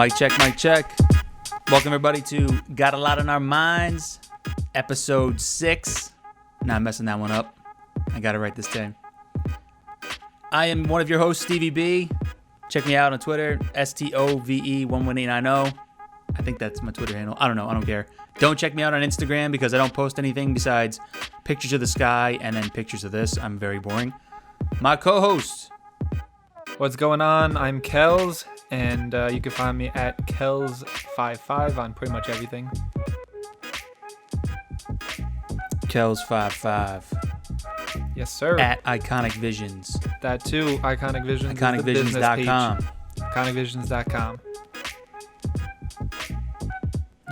Mic check, mic check. Welcome everybody to Got a Lot on Our Minds, episode 6. Not messing that one up. I got it right this time. I am one of your hosts, Stevie B. Check me out on Twitter, STOVE11890. I think that's my Twitter handle. I don't know. I don't care. Don't check me out on Instagram because I don't post anything besides pictures of the sky and then pictures of this. I'm very boring. My co-host. What's going on? I'm Kells, and you can find me at Kells55 on pretty much everything. Kells55. Yes, sir. At Iconic Visions. That too. Iconic Visions. IconicVisions.com. IconicVisions.com.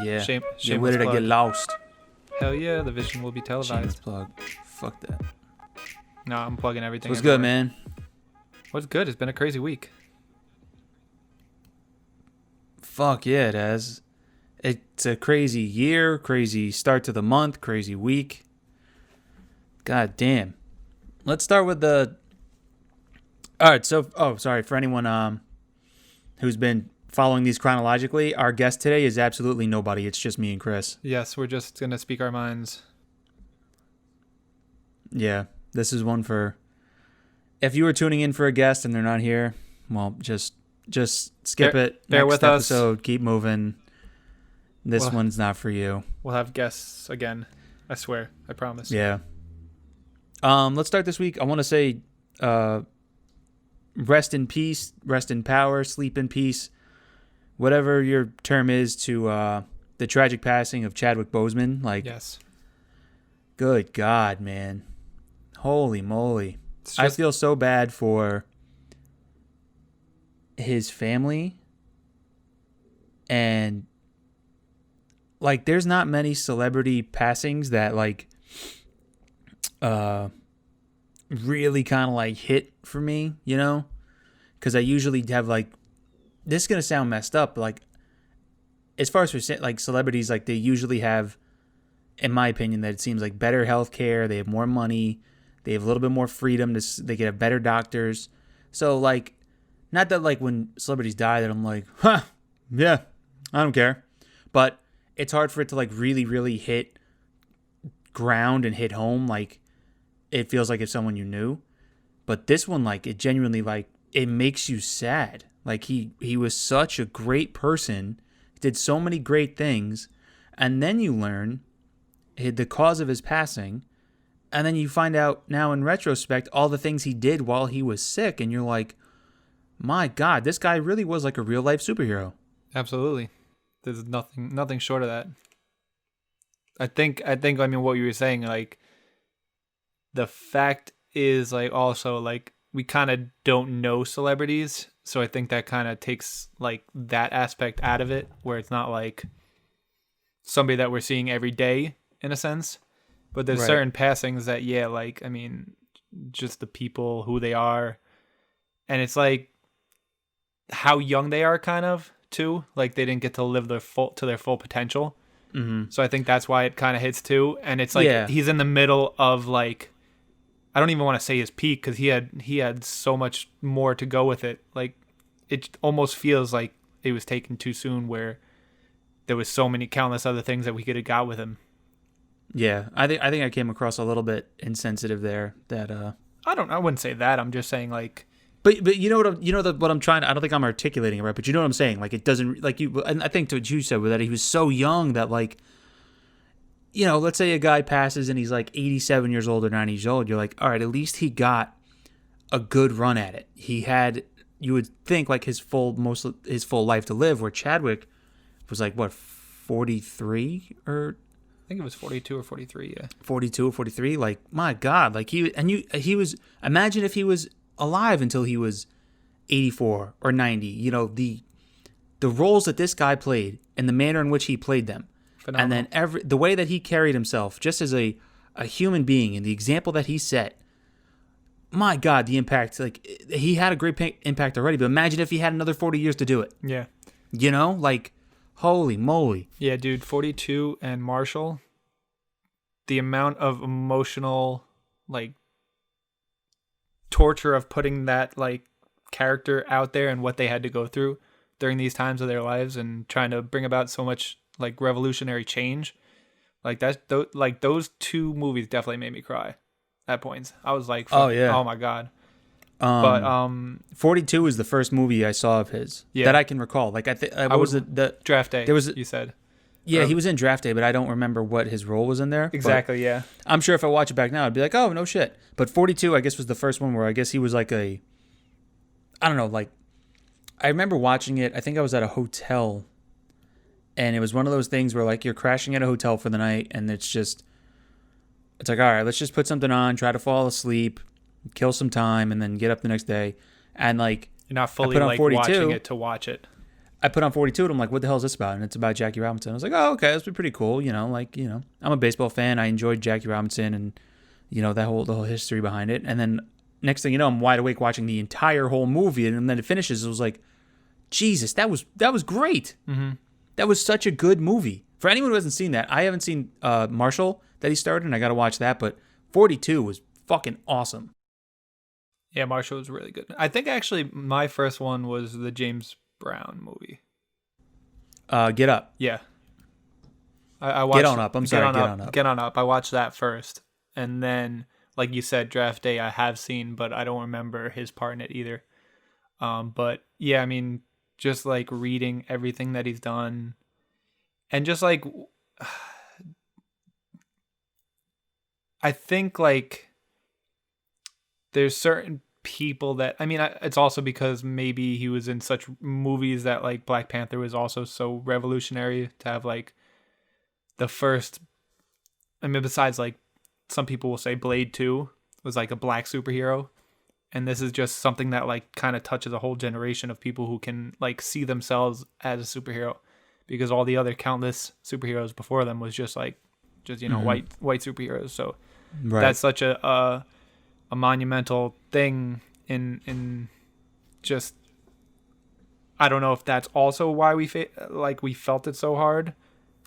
Yeah. Shameless Get with it or get lost. Hell yeah, the vision will be televised. Shameless plug. Fuck that. No, I'm plugging everything. What's good, man? What's good? It's been a crazy week. Fuck yeah, it has. It's a crazy year, crazy start to the month, crazy week. God damn. Let's start with the... Alright, so... sorry. For anyone who's been following these chronologically, our guest today is absolutely nobody. It's just me and Chris. Yes, we're just going to speak our minds. Yeah, this is one for... If you were tuning in for a guest and they're not here, well, just skip it. Bear Next with us. episode, keep moving. This one's not for you. We'll have guests again. I swear. I promise. Yeah. Let's start this week. I want to say rest in peace, rest in power, sleep in peace, whatever your term is to the tragic passing of Chadwick Boseman. Like, yes. Good God, man. Holy moly. I feel so bad for his family, and like there's not many celebrity passings that like really kind of like hit for me, you know, because I usually have like, this is gonna sound messed up, but like as far as for like celebrities, like they usually have, in my opinion, that it seems like better healthcare, they have more money, they have a little bit more freedom. They can have better doctors. So, like, not that, like, when celebrities die that I'm like, yeah, I don't care. But it's hard for it to, like, really, really hit ground and hit home. Like, it feels like it's someone you knew. But this one, like, it genuinely, like, it makes you sad. Like, he was such a great person, did so many great things. And then you learn the cause of his passing. And then you find out now in retrospect all the things he did while he was sick. And you're like, my God, this guy really was like a real life superhero. Absolutely. There's nothing short of that. I think, I mean, what you were saying, like, the fact is, like, also, like, we kind of don't know celebrities. So I think that kind of takes, like, that aspect out of it, where it's not, like, somebody that we're seeing every day, in a sense. But there's certain passings that, yeah, like, I mean, just the people, who they are. And it's like how young they are, kind of, too. Like, they didn't get to live their full potential. Mm-hmm. So I think that's why it kind of hits, too. And it's like he's in the middle of, like, I don't even want to say his peak, because he had so much more to go with it. Like, it almost feels like it was taken too soon, where there was so many countless other things that we could have got with him. Yeah, I think I came across a little bit insensitive there. That I wouldn't say that. I'm just saying, like, but you know what I'm trying. I don't think I'm articulating it right, but you know what I'm saying. Like, it doesn't, like, you. And I think what you said was that he was so young that, like, you know, let's say a guy passes and he's like 87 years old or 90 years old. You're like, all right, at least he got a good run at it. He had, you would think, like, his full life to live. Where Chadwick was like, what, 43 or. I think it was 42 or 43, yeah. 42 or 43, like, my God, like, he was, imagine if he was alive until he was 84 or 90, you know, the roles that this guy played and the manner in which he played them. Phenomenal. And then the way that he carried himself just as a human being and the example that he set, my God, the impact, like, he had a great impact already, but imagine if he had another 40 years to do it. Yeah. You know, like, holy moly. Yeah, dude, 42 and Marshall, the amount of emotional, like, torture of putting that, like, character out there and what they had to go through during these times of their lives and trying to bring about so much like revolutionary change. Like like those two movies definitely made me cry at points. I was like, Oh yeah. oh my God. But 42 is the first movie I saw of his Yeah. that I can recall. Like what was it? The Draft Day. there was you said. Yeah, he was in Draft Day, but I don't remember what his role was in there. Exactly, yeah. I'm sure if I watch it back now, I'd be like, oh, no shit. But 42, I guess, was the first one where I guess he was like I don't know, like, I remember watching it. I think I was at a hotel, and it was one of those things where, like, you're crashing at a hotel for the night, and it's like, all right, let's just put something on, try to fall asleep, kill some time, and then get up the next day. And, like, you're not fully, like, 42, watching it to watch it. I put on 42 and I'm like, what the hell is this about? And it's about Jackie Robinson. I was like, oh, okay, this would be pretty cool. I'm a baseball fan. I enjoyed Jackie Robinson and, the whole history behind it. And then next thing you know, I'm wide awake watching the entire whole movie. And then it finishes. It was like, Jesus, that was great. Mm-hmm. That was such a good movie. For anyone who hasn't seen that, I haven't seen Marshall that he starred in. I got to watch that. But 42 was fucking awesome. Yeah, Marshall was really good. I think actually my first one was the James Brown movie. Get Up. Yeah. I watched Get On Up. I'm sorry, Get On Up. Get On Up. I watched that first. And then, like you said, Draft Day I have seen, but I don't remember his part in it either. But yeah, I mean, just like reading everything that he's done and just like, I think like there's certain people that, I mean, it's also because maybe he was in such movies that like Black Panther was also so revolutionary to have like the first, I mean, besides like some people will say Blade 2 was like a black superhero. And this is just something that like kind of touches a whole generation of people who can like see themselves as a superhero, because all the other countless superheroes before them was just white superheroes. So that's such a monumental thing in just, I don't know if that's also why we felt it so hard,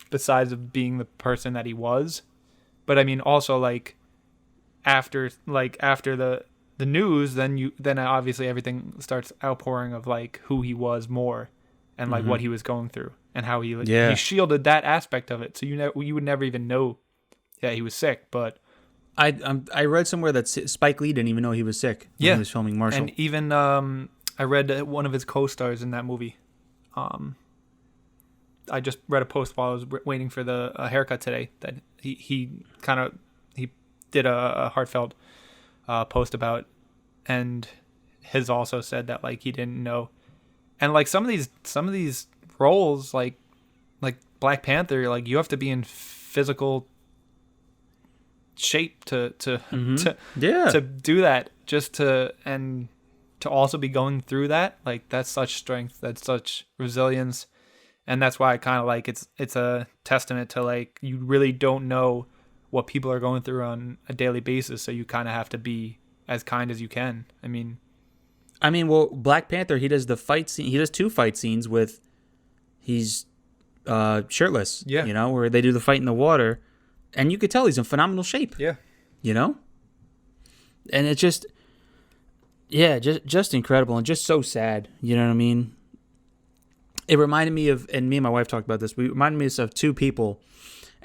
besides of being the person that he was. But I mean, also like after the news, then obviously everything starts outpouring of like who he was more and like what he was going through and how he shielded that aspect of it. So you would never even know that he was sick. But I read somewhere that Spike Lee didn't even know he was sick when he was filming Marshall. And even I read one of his co-stars in that movie. I just read a post while I was waiting for the haircut today that he did a heartfelt post about, and his also said that like he didn't know, and like some of these roles like Black Panther, like you have to be in physical shape to do that, just to also be going through that. Like that's such strength, that's such resilience, and that's why I kind of like it's a testament to like you really don't know what people are going through on a daily basis, so you kind of have to be as kind as you can. I mean, well, Black Panther, he does the fight scene. He does 2 fight scenes with he's shirtless. Yeah, where they do the fight in the water, and you could tell he's in phenomenal shape. Yeah, and it's just, just incredible and just so sad. You know what I mean? It reminded me of, and me and my wife talked about this. We reminded me of 2 people,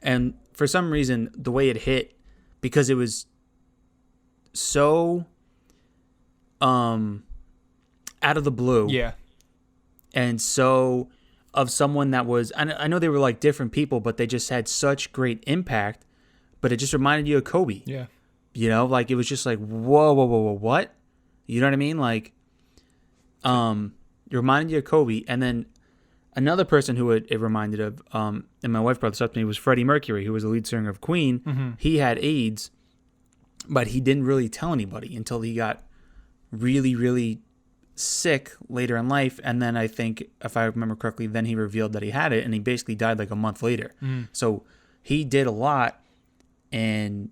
and for some reason, the way it hit, because it was so out of the blue. Yeah. And so of someone that was, I know they were like different people, but they just had such great impact, but it just reminded you of Kobe. Yeah. Like it was just like, whoa, what? You know what I mean? Like, it reminded you of Kobe. And then another person who it reminded of, and my wife brought this up to me, was Freddie Mercury, who was the lead singer of Queen. Mm-hmm. He had AIDS, but he didn't really tell anybody until he got really, really sick later in life. And then I think, if I remember correctly, then he revealed that he had it, and he basically died like a month later. So he did a lot, and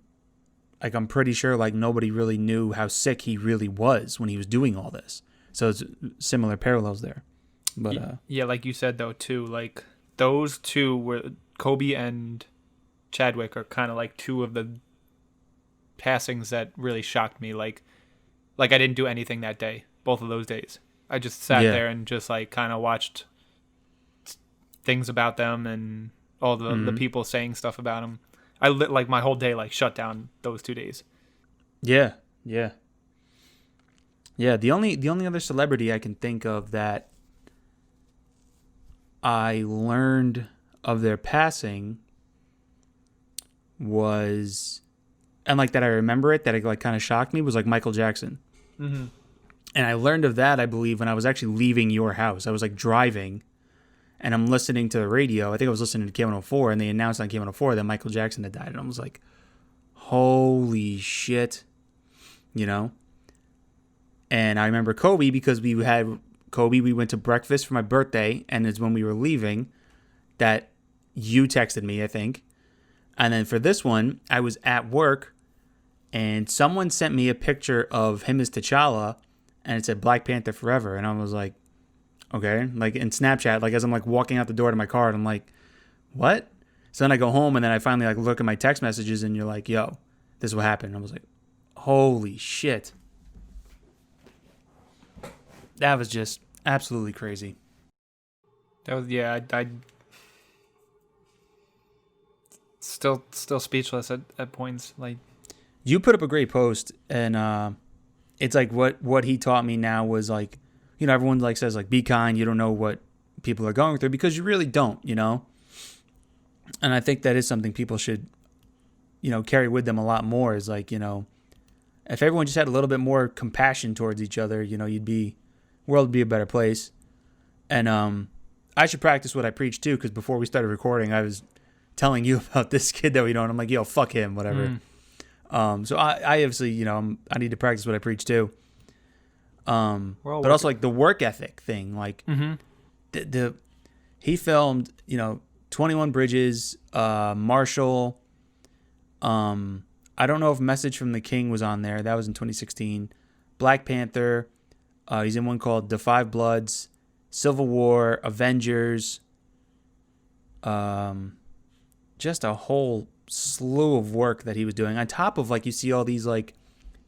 like I'm pretty sure like nobody really knew how sick he really was when he was doing all this. So it's similar parallels there. But yeah, like you said though too, like those 2 were Kobe and Chadwick are kind of like 2 of the passings that really shocked me. Like I didn't do anything that day, both of those days. I just sat Yeah. there and just like kind of watched things about them and all the people saying stuff about them. I lit like my whole day like shut down those 2 days. Yeah. Yeah. Yeah. The only other celebrity I can think of that I learned of their passing was, and like that I remember it, that it like kind of shocked me, was like Michael Jackson. Mm-hmm. And I learned of that, I believe, when I was actually leaving your house. I was like driving and I'm listening to the radio. I think I was listening to K104, and they announced on K104 that Michael Jackson had died. And I was like, holy shit, you know? And I remember Kobe, because we had Kobe, we went to breakfast for my birthday, and it's when we were leaving that you texted me, I think. And then for this one, I was at work, and someone sent me a picture of him as T'Challa, and it said Black Panther Forever. And I was like, okay, like in Snapchat, like as I'm like walking out the door to my car, and I'm like, what? So then I go home, and then I finally like look at my text messages, and you're like, yo, this is what happened. And I was like, holy shit. That was just absolutely crazy. That was I still speechless at points. Like, You put up a great post, and it's like what he taught me now was like, you know, everyone like says like be kind. You don't know what people are going through, because you really don't, you know. And I think that is something people should, you know, carry with them a lot more. Is like, you know, if everyone just had a little bit more compassion towards each other, you know, world would be a better place. And I should practice what I preach too, because before we started recording, I was telling you about this kid that we know, and I'm like, yo, fuck him, whatever. So I obviously, you know, I need to practice what I preach too. But also like the work ethic thing, like he filmed, you know, 21 Bridges, Marshall. I don't know if Message from the King was on there. That was in 2016. Black Panther. He's in one called The Five Bloods, Civil War, Avengers. Just a whole slew of work that he was doing. On top of, like, you see all these, like,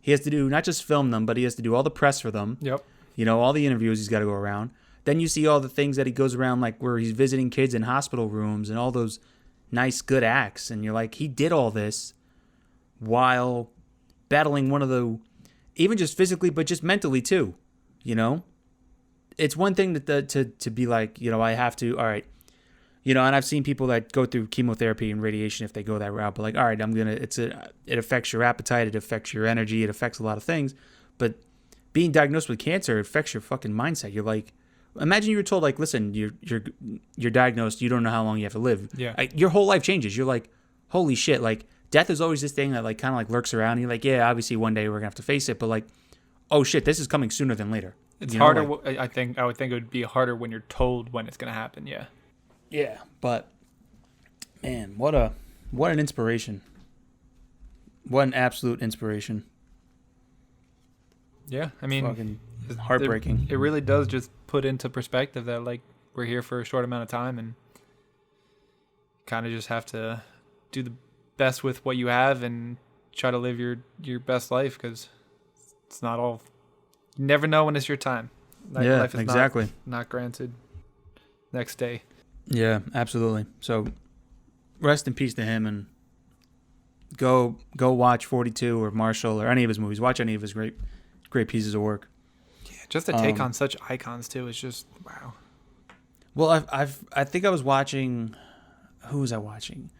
he has to do, not just film them, but he has to do all the press for them. Yep. You know, all the interviews he's got to go around. Then you see all the things that he goes around, like, where he's visiting kids in hospital rooms and all those nice, good acts. And you're like, he did all this while battling one of the, even just physically, but just mentally, too. You know, it's one thing to be like, you know, I have to, all right, you know, and I've seen people that go through chemotherapy and radiation if they go that route, but like, all right, it affects your appetite, it affects your energy, it affects a lot of things. But being diagnosed with cancer, it affects your fucking mindset. You're like, imagine you were told like, listen, you're diagnosed, you don't know how long you have to live. Yeah. Your whole life changes. You're like, holy shit, like death is always this thing that like kind of like lurks around. You're like, yeah, obviously one day we're gonna have to face it, but like, oh shit, this is coming sooner than later. It's you know, harder. like, I would think it would be harder when you're told when it's going to happen. Yeah. Yeah, but man, what an inspiration. What an absolute inspiration. Yeah, I mean, fucking heartbreaking. It really does just put into perspective that like we're here for a short amount of time and kind of just have to do the best with what you have and try to live your best life, because it's not all. You never know when it's your time. Yeah, life is exactly. Not granted next day. Yeah, absolutely. So rest in peace to him, and go watch 42 or Marshall or any of his movies. Watch any of his great pieces of work. Yeah, just to take on such icons too is just wow. Well, I think I was watching. Who was I watching?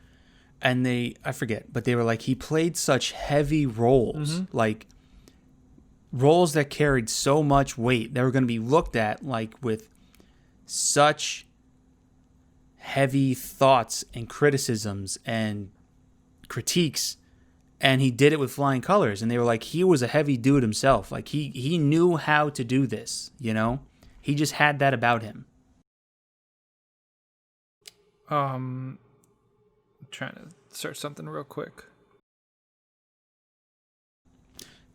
And I forget, but they were like, he played such heavy roles, like roles that carried so much weight. They were going to be looked at like with such heavy thoughts and criticisms and critiques, and he did it with flying colors. And they were like, he was a heavy dude himself. Like he knew how to do this, you know? He just had that about him. I'm trying to search something real quick.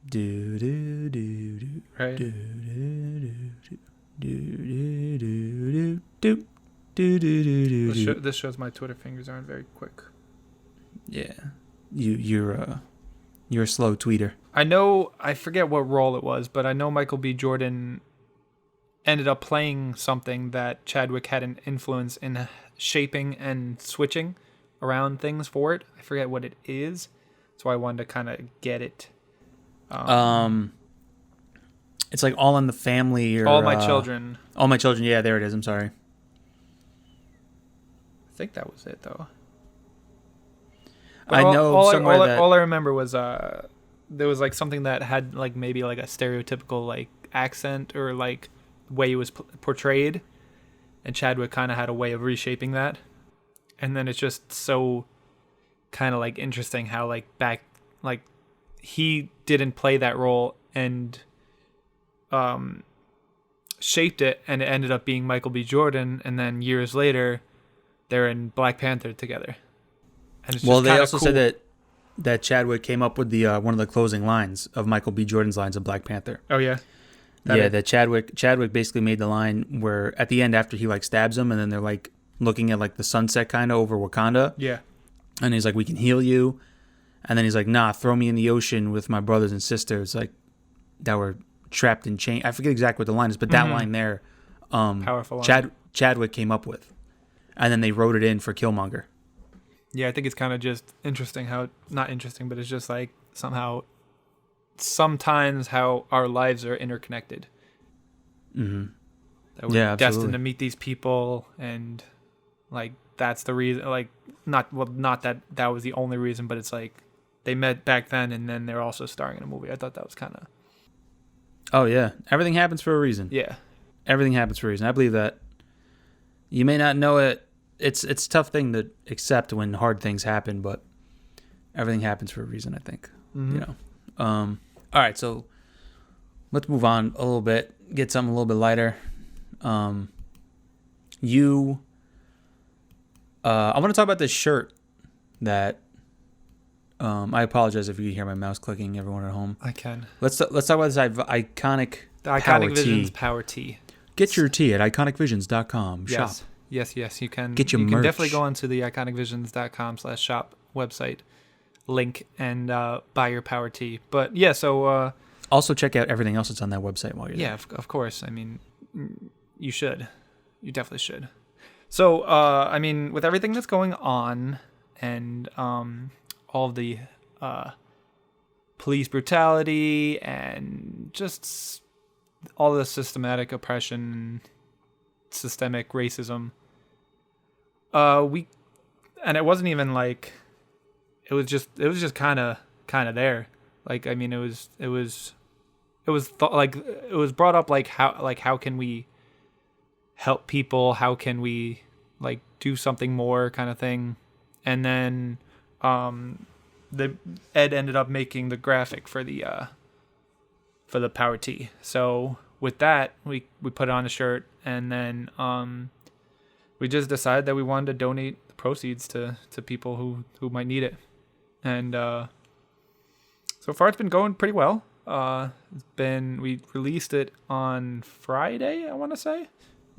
Do do do do. Right. Do do do do do do do do do. This shows my Twitter fingers aren't very quick. Yeah, you're a slow tweeter. I know, I forget what role it was, but I know Michael B. Jordan ended up playing something that Chadwick had an influence in shaping and switching around things for it. I forget what it is. That's why I wanted to kind of get it. It's like All in the Family or All My Children. All My Children. Yeah, there it is. I'm sorry. I think that was it though. I know all I remember was there was like something that had like maybe like a stereotypical like accent or like way it was portrayed, and Chadwick kind of had a way of reshaping that. And then it's just so kind of like interesting how like back like he didn't play that role and shaped it, and it ended up being Michael B. Jordan, and then years later they're in Black Panther together. And it's just they also cool. said that Chadwick came up with the one of the closing lines of Michael B. Jordan's lines of Black Panther. Oh yeah. That Chadwick basically made the line where at the end after he like stabs him and then they're like looking at like the sunset kind of over Wakanda. Yeah. And he's like, we can heal you. And then he's like, nah, throw me in the ocean with my brothers and sisters like that were trapped in chains. I forget exactly what the line is, but that line there, powerful line. Chadwick came up with. And then they wrote it in for Killmonger. Yeah, I think it's kind of just interesting how, not interesting, but it's just like somehow, sometimes how our lives are interconnected. Mm-hmm. That we're destined to meet these people, and like that's the reason. Like not that was the only reason, but it's like they met back then, and then they're also starring in a movie. I thought that was kind of. Oh yeah, everything happens for a reason. Yeah, everything happens for a reason. I believe that. You may not know it. It's a tough thing to accept when hard things happen, but everything happens for a reason, I think. Mm-hmm. You know. All right, so let's move on a little bit. Get something a little bit lighter. I want to talk about this shirt that. I apologize if you hear my mouse clicking. Everyone at home. I can. Let's talk about this iconic. The Iconic Power Visions tee. Power Tee. Get your tea at iconicvisions.com. Yes. Shop. Yes, you can. Get your You merch. can definitely go onto the iconicvisions.com/shop website link and buy your Power Tee. But yeah, so also check out everything else that's on that website while you're there. Yeah, of course. I mean, you should. You definitely should. So, I mean, with everything that's going on and all of the police brutality and just all the systematic oppression, systemic racism, and it wasn't even like it was just kind of there. Like, I mean, it was brought up like how can we help people? How can we like do something more kind of thing? And then Ed ended up making the graphic for the Power Tee. So with that, we put it on a shirt, and then we just decided that we wanted to donate the proceeds to people who might need it. And so far it's been going pretty well. We released it on Friday, I want to say.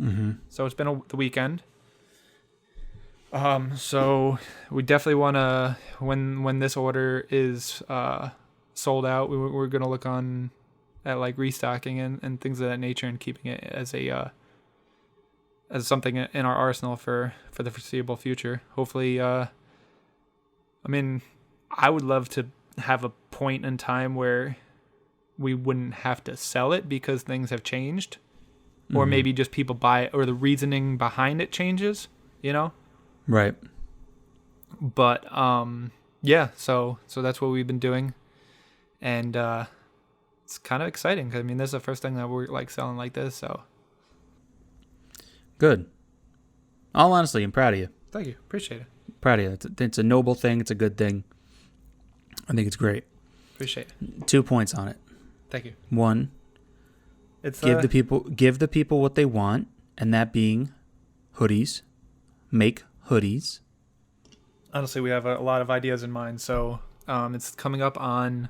Mm-hmm. So it's been the weekend. So we definitely want to, when this order is sold out, we're going to look on at like restocking and things of that nature, and keeping it as something in our arsenal for the foreseeable future. Hopefully, I mean, I would love to have a point in time where we wouldn't have to sell it because things have changed, or maybe just people buy it, or the reasoning behind it changes, you know? Right. But yeah, so that's what we've been doing, and it's kind of exciting because I mean, this is the first thing that we're like selling like this. So good. All honestly, I'm proud of you. Thank you, appreciate it. Proud of you. It's a noble thing. It's a good thing. I think it's great. Appreciate it. 2 points on it. Thank you. 1, It's give the people what they want, and that being hoodies. Make hoodies. Honestly, we have a lot of ideas in mind. So it's coming up on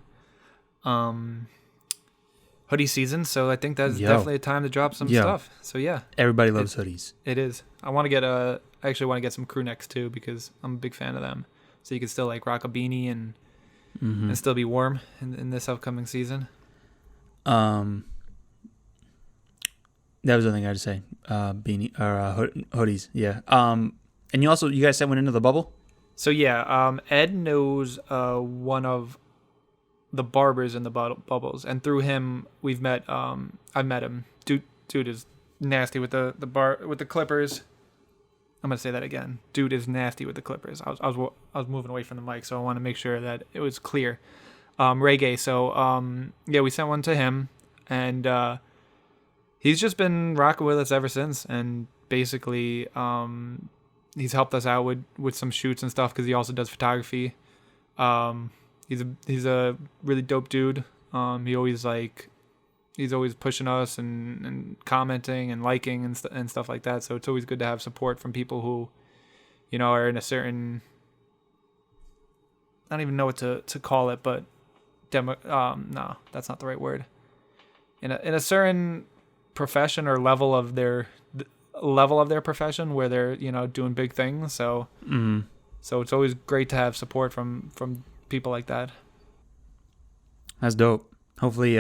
hoodie season, so I think that's definitely a time to drop some stuff. So yeah, everybody loves hoodies. It is. I want to get I actually want to get some crew necks too, because I'm a big fan of them. So you can still like rock a beanie and still be warm in this upcoming season. That was the thing I had to say. Beanie or hoodies. Yeah. And you guys said went into the bubble. So yeah, Ed knows one of the barbers in the bubbles, and through him we've met. I've met him. Dude is nasty with the clippers. I'm gonna say that again. Dude is nasty with the clippers. I was moving away from the mic, so I want to make sure that it was clear. Reggae. So yeah, we sent one to him, and he's just been rocking with us ever since. And basically, he's helped us out with some shoots and stuff because he also does photography. He's a really dope dude. He's always pushing us and commenting and liking and stuff like that. So it's always good to have support from people who, are in a certain, I don't even know what to call it, but no, that's not the right word. In a certain profession or level of their profession where they're, doing big things. So, so it's always great to have support from people like that. That's dope. Hopefully,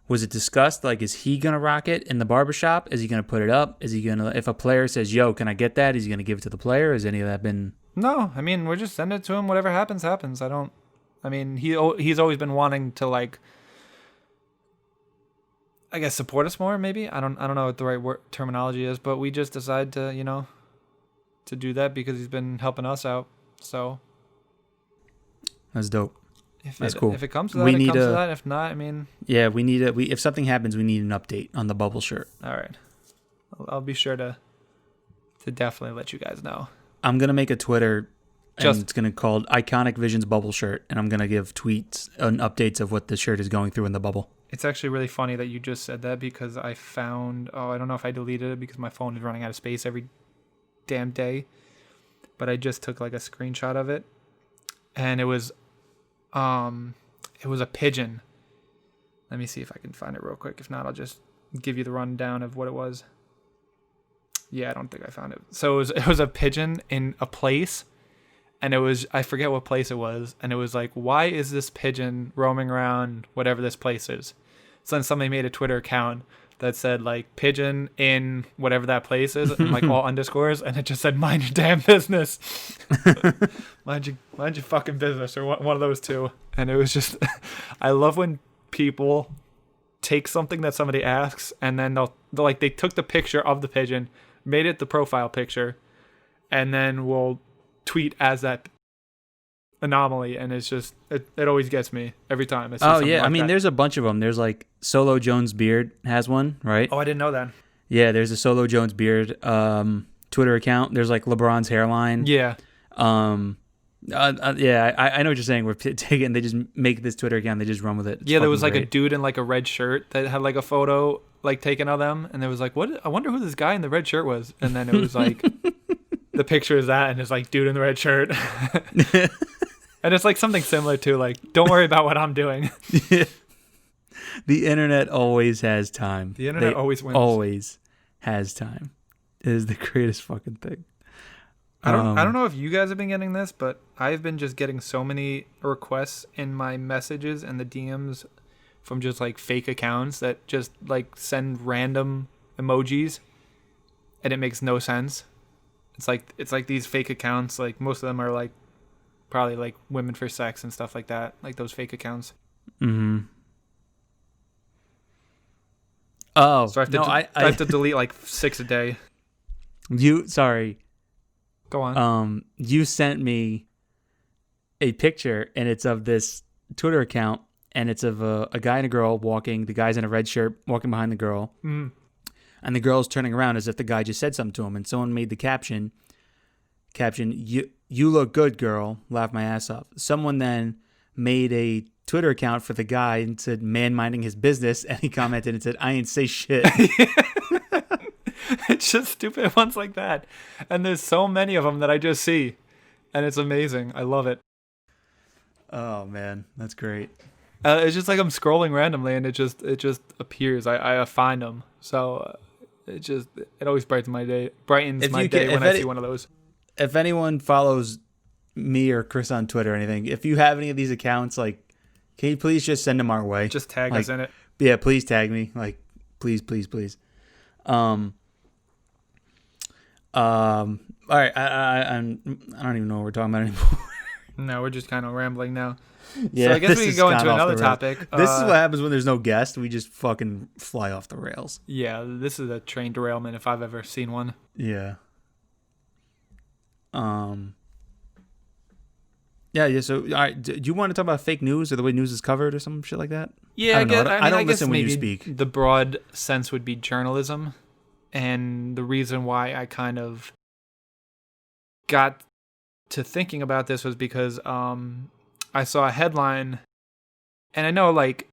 was it discussed? Like, is he going to rock it in the barbershop? Is he going to put it up? Is he going to, if a player says, yo, can I get that? Is he going to give it to the player? Has any of that been? No, I mean, we're just sending it to him. Whatever happens. He's always been wanting to, like, I guess, support us more, maybe. I don't know what the right terminology is, but we just decided to, to do that because he's been helping us out. So. That's dope. That's cool. If it comes to that, it comes to that. If not, I mean. Yeah, if something happens, we need an update on the bubble shirt. All right. I'll be sure to definitely let you guys know. I'm going to make a Twitter, and it's going to called Iconic Visions Bubble Shirt, and I'm going to give tweets and updates of what the shirt is going through in the bubble. It's actually really funny that you just said that because I found, I don't know if I deleted it because my phone is running out of space every damn day, but I just took like a screenshot of it, and it was a pigeon. Let me see if I can find it real quick. If not, I'll just give you the rundown of what it was. Yeah, I don't think I found it. So it was a pigeon in a place, and I forget what place it was, and it was like, why is this pigeon roaming around whatever this place is? So then somebody made a Twitter account that said like pigeon in whatever that place is, and like all underscores, and it just said mind your damn business. mind your fucking business, or one of those two. And it was just, I love when people take something that somebody asks, and then they took the picture of the pigeon, made it the profile picture, and then will tweet as that anomaly, and it's just it always gets me every time. Oh yeah, like I mean, that. There's a bunch of them. There's like Solo Jones Beard has one, right? Oh, I didn't know that. Yeah, there's a Solo Jones Beard Twitter account. There's like LeBron's hairline. Yeah. Yeah, I know what you're saying. We're taking, they just make this Twitter account, they just run with it. It's there was like great. A dude in like a red shirt that had like a photo like taken of them, and there was like, what? I wonder who this guy in the red shirt was. And then it was like the picture is that, and it's like dude in the red shirt. And it's like something similar to like, don't worry about what I'm doing. The internet always has time. The internet always wins. Always has time. It is the greatest fucking thing. I don't know if you guys have been getting this, but I've been just getting so many requests in my messages and the DMs from just like fake accounts that just like send random emojis, and it makes no sense. It's like these fake accounts, like most of them are like probably like women for sex and stuff like that, like those fake accounts. Mm-hmm. Oh, so I have to delete like 6 a day. Sorry. Go on. You sent me a picture, and it's of this Twitter account, and it's of a guy and a girl walking. The guy's in a red shirt walking behind the girl, and the girl's turning around as if the guy just said something to him. And someone made the caption, "You look good, girl. Laugh my ass off." Someone then made a Twitter account for the guy and said, "Man minding his business," and he commented and said, "I ain't say shit." It's just stupid ones like that, and there's so many of them that I just see, and it's amazing. I love it. Oh man, that's great. It's just like I'm scrolling randomly, and it just appears. I find them, so it always brightens my day when I see one of those. If anyone follows me or Chris on Twitter or anything, if you have any of these accounts, like, can you please just send them our way? Just tag us in it. Yeah, please tag me. Like, please, please, please. All right. I don't even know what we're talking about anymore. No, we're just kind of rambling now. Yeah, So I guess we this could go has into gone off another the rails. topic. This is what happens when there's no guest. We just fucking fly off the rails. Yeah, this is a train derailment if I've ever seen one. Yeah. Yeah. So, all right. Do you want to talk about fake news or the way news is covered or some shit like that? Yeah, I don't know. I don't guess listen when you maybe speak. the broad sense would be journalism, and the reason why I kind of got to thinking about this was because I saw a headline, and I know like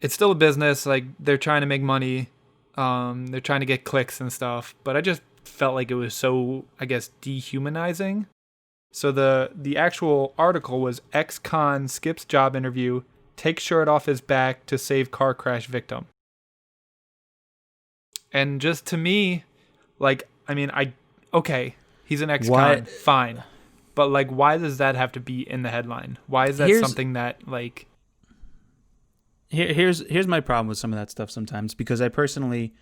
it's still a business, like they're trying to make money, they're trying to get clicks and stuff, but I just felt like it was so, I guess, dehumanizing. So the actual article was ex-con skips job interview, takes shirt off his back to save car crash victim. And just to me, like, I mean, okay, he's an ex-con, fine. But like, why does that have to be in the headline? Why is that something that like... Here's my problem with some of that stuff sometimes, because I personally,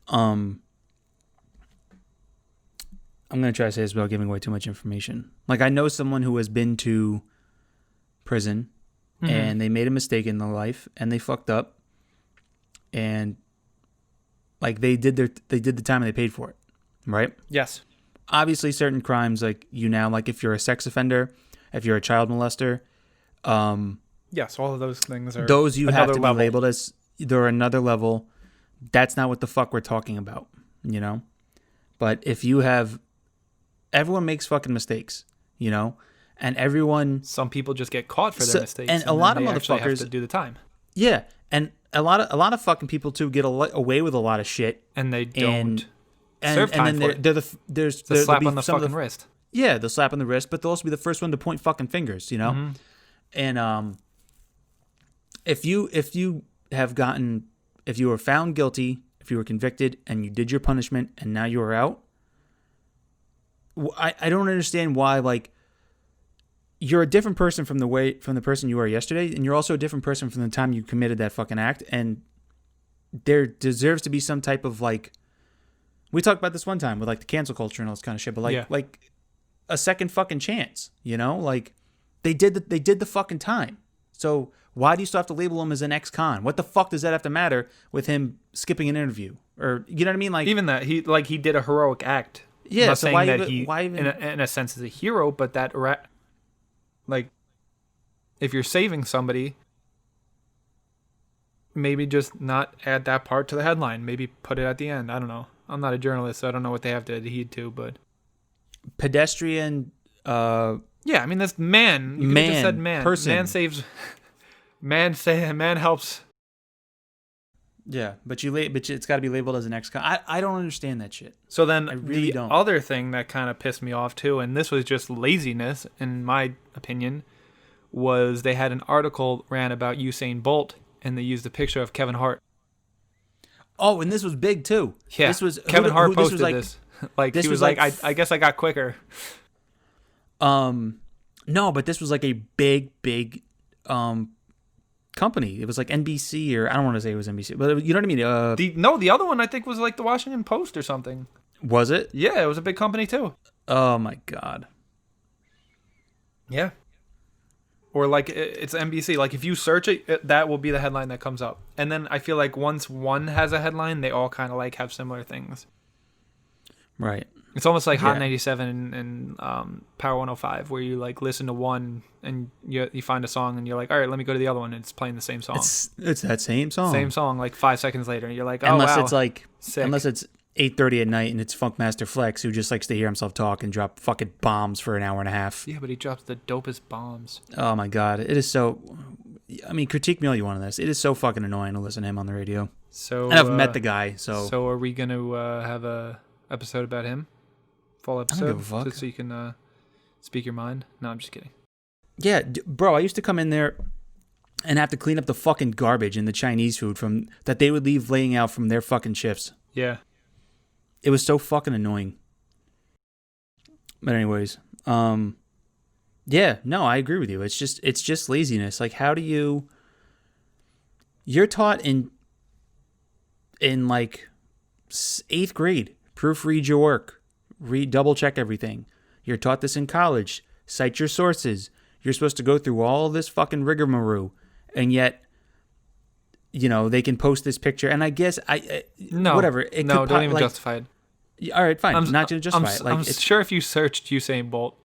I'm going to try to say this without giving away too much information. Like, I know someone who has been to prison, and they made a mistake in their life, and they fucked up, and like they did the time and they paid for it, right? Yes. Obviously, certain crimes, like like if you're a sex offender, if you're a child molester, yes, all of those things are those you have to level. be labeled as they're another level. That's not what the fuck we're talking about, you know? But if you have, everyone makes fucking mistakes, you know? And some people just get caught for their mistakes, and a lot of motherfuckers motherfuckers have to do the time. Yeah, and a lot of fucking people too get away with a lot of shit, and they don't serve time and for it. There's the slap on the fucking wrist. Yeah, the slap on the wrist, but they'll also be the first one to point fucking fingers, you know? And if you were found guilty, if you were convicted and you did your punishment and now you are out, I don't understand why, like, you're a different person from the person you were yesterday, and you're also a different person from the time you committed that fucking act, and there deserves to be some type of, like, we talked about this one time with like the cancel culture and all this kind of shit, but like a second fucking chance, you know? Like, they did the fucking time. So why do you still have to label him as an ex-con? What the fuck does that have to matter with him skipping an interview? Or, you know what I mean? Like, even that he did a heroic act. Yeah, I'm not so saying why that even in a sense is a hero, but that like, if you're saving somebody, maybe just not add that part to the headline. Maybe put it at the end. I don't know. I'm not a journalist, so I don't know what they have to adhere to, but pedestrian. Yeah, I mean, that's man. You just said man. Person. Man saves. Man helps. Yeah, but it's got to be labeled as an ex-con. I don't understand that shit. So then I really don't. Other thing that kind of pissed me off too, and this was just laziness in my opinion, was they had an article ran about Usain Bolt, and they used a picture of Kevin Hart. Oh, and this was big too. Yeah, this was Kevin Hart posted this. Like, this he was like, I guess I got quicker. No, but this was like a big company. It was like NBC, or I don't want to say it was NBC, but you know what I mean. The other one I think was like the Washington Post or something. Was it? Yeah, it was a big company too. Oh my god. Yeah. Or like it's NBC. Like if you search it, that will be the headline that comes up. And then I feel like once one has a headline, they all kind of like have similar things. Right. It's almost like Hot 97 and Power 105, where you like listen to one and you find a song and you're like, all right, let me go to the other one, and it's playing the same song. It's that same song. Same song, like 5 seconds later, and you're like, oh, wow. Unless it's 8:30 at night and it's Funkmaster Flex, who just likes to hear himself talk and drop fucking bombs for an hour and a half. Yeah, but he drops the dopest bombs. Oh my god, it is so. I mean, critique me all you want on this. It is so fucking annoying to listen to him on the radio. So, and I've met the guy. So are we gonna have a episode about him? Full episode, I don't give a fuck. so you can speak your mind. No, I'm just kidding. Yeah, bro, I used to come in there and have to clean up the fucking garbage and the Chinese food that they would leave laying out from their fucking shifts. Yeah. It was so fucking annoying. But anyways, yeah, no, I agree with you. It's just laziness. Like, how do you You're taught in like 8th grade, proofread your work, double check everything. You're taught this in college. Cite your sources. You're supposed to go through all this fucking rigmarole, and yet, they can post this picture. And I guess no, whatever. Don't even justify it. All right, fine. I'm not going to justify it. I'm sure if you searched Usain Bolt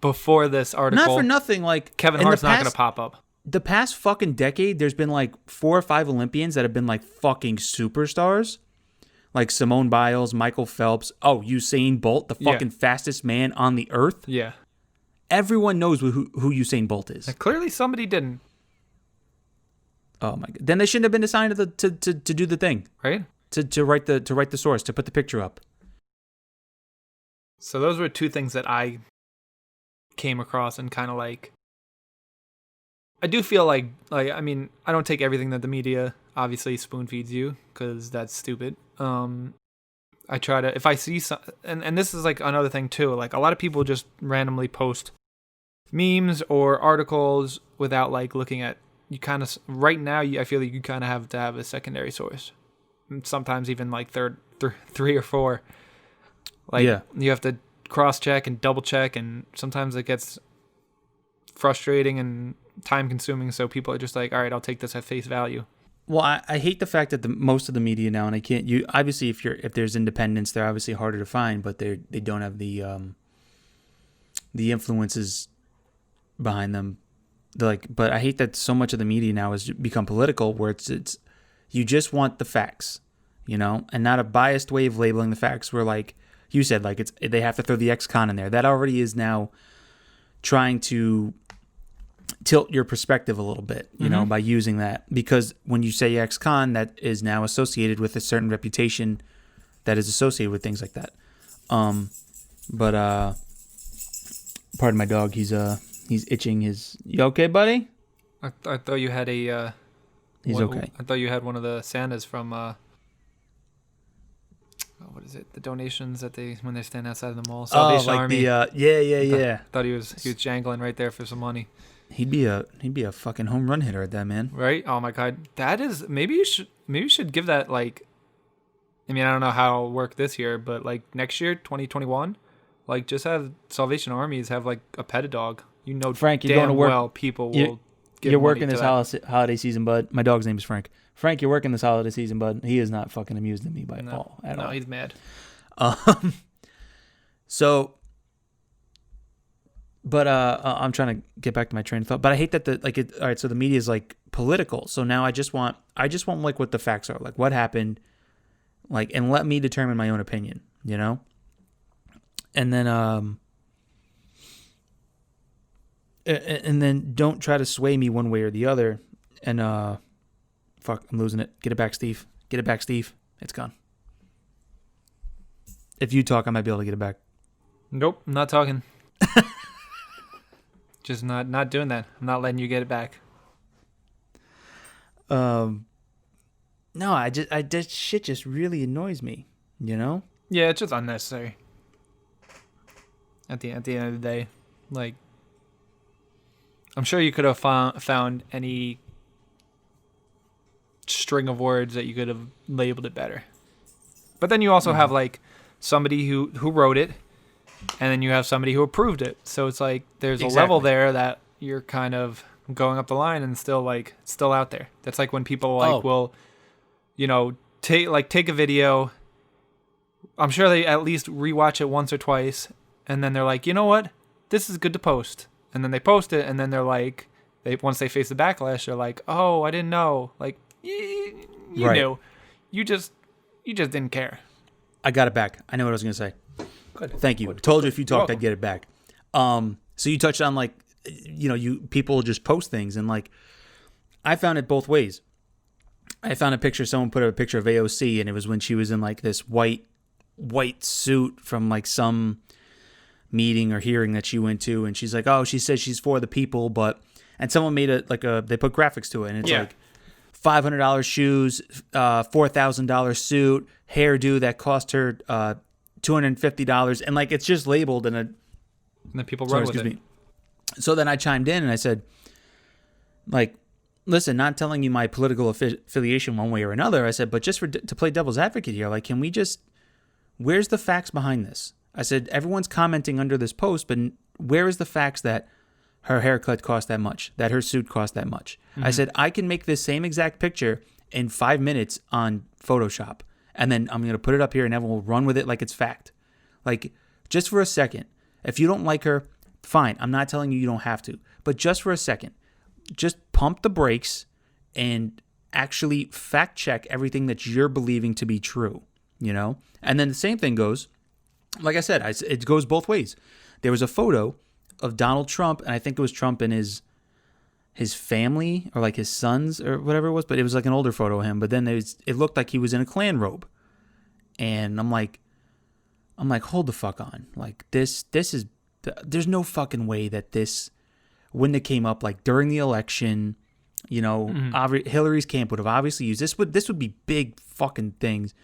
before this article, not for nothing, like Kevin Hart's not going to pop up. The past fucking decade, there's been like 4 or 5 Olympians that have been like fucking superstars. Like Simone Biles, Michael Phelps. Oh, Usain Bolt, the fucking fastest man on the earth. Yeah. Everyone knows who Usain Bolt is. Clearly somebody didn't. Oh my god. Then they shouldn't have been assigned to do the thing. Right? To write the source, to put the picture up. So those were 2 things that I came across and kind of like, I do feel like I mean, I don't take everything that the media obviously spoon feeds you, because that's stupid. I try to, if I see some, and this is like another thing too, like a lot of people just randomly post memes or articles without like looking at, you kind of, right now, I feel like you kind of have to have a secondary source. Sometimes even like 3 or 4. Like, you have to cross-check and double-check, and sometimes it gets frustrating and time-consuming, so people are just like, all right, I'll take this at face value. Well, I hate the fact that most of the media now, and I can't, obviously if there's independents, they're obviously harder to find, but they don't have the influences behind them. But I hate that so much of the media now has become political, where it's you just want the facts, and not a biased way of labeling the facts, where like you said, like they have to throw the ex-con in there. That already is now trying to tilt your perspective a little bit, by using that. Because when you say ex-con, that is now associated with a certain reputation that is associated with things like that. But pardon my dog, he's itching his. You okay, buddy? I thought you had a. He's okay. I thought you had one of the Santas from. What is it? The donations that when they stand outside of the mall. Salvation Army. Yeah. Thought he was jangling right there for some money. He'd be a fucking home run hitter at that, man. Right? Oh my god, that is, maybe you should give that, like, I mean, I don't know how it'll work this year, but like next year, 2021, like just have Salvation Armies have like a pet dog. Frank, you're going to work. Well, people will. You're working this holiday season, bud. My dog's name is Frank. Frank, you're working this holiday season, bud. He is not fucking amused at me at all. No, he's mad. So, but I'm trying to get back to my train of thought. But I hate that all right, so the media is like political. So now I just want like what the facts are, like what happened, like, and let me determine my own opinion, and then and then don't try to sway me one way or the other. And fuck, I'm losing it. Get it back, Steve. Get it back, Steve. It's gone. If you talk, I might be able to get it back. Nope, I'm not talking. Just not doing that. I'm not letting you get it back. No, this shit just really annoys me, Yeah, it's just unnecessary. At the end of the day, like, I'm sure you could have found any string of words that you could have labeled it better. But then you also have like somebody who wrote it, and then you have somebody who approved it. So it's like there's a level there that you're kind of going up the line and still out there. That's like when people will, take a video. I'm sure they at least rewatch it once or twice, and then they're like, you know what, this is good to post. And then they post it, and then they're like, once they face the backlash, they're like, oh, I didn't know. Like, you knew. You just didn't care. I got it back. I know what I was going to say. Good. Thank you. Told you if you talked, I'd get it back. So you touched on, like, people just post things, and like, I found it both ways. I found a picture, someone put a picture of AOC, and it was when she was in like this white suit from like some meeting or hearing that she went to, and she's like, oh, she says she's for the people, and someone made they put graphics to it, and it's like $500 shoes, $4,000 suit, hairdo that cost her $250, and like it's just labeled and then people run with it. So then I chimed in and I said, like, listen, not telling you my political affiliation one way or another. I said, but just to play devil's advocate here, like, can we just, where's the facts behind this? I said, everyone's commenting under this post, but where is the facts that her haircut cost that much, that her suit cost that much? I said, I can make this same exact picture in 5 minutes on Photoshop, and then I'm going to put it up here and everyone will run with it like it's fact. Like, just for a second, if you don't like her, fine. I'm not telling you don't have to, but just for a second, just pump the brakes and actually fact check everything that you're believing to be true, you know? And then the same thing goes, like I said, it goes both ways. There was a photo of Donald Trump, and I think it was Trump and his family, or like his sons or whatever it was, but it was like an older photo of him. But then it looked like he was in a Klan robe. And I'm like, hold the fuck on. Like, this is, there's no fucking way that this wouldn't have came up like during the election. You know, Hillary's camp would have obviously used this. This would be big fucking things.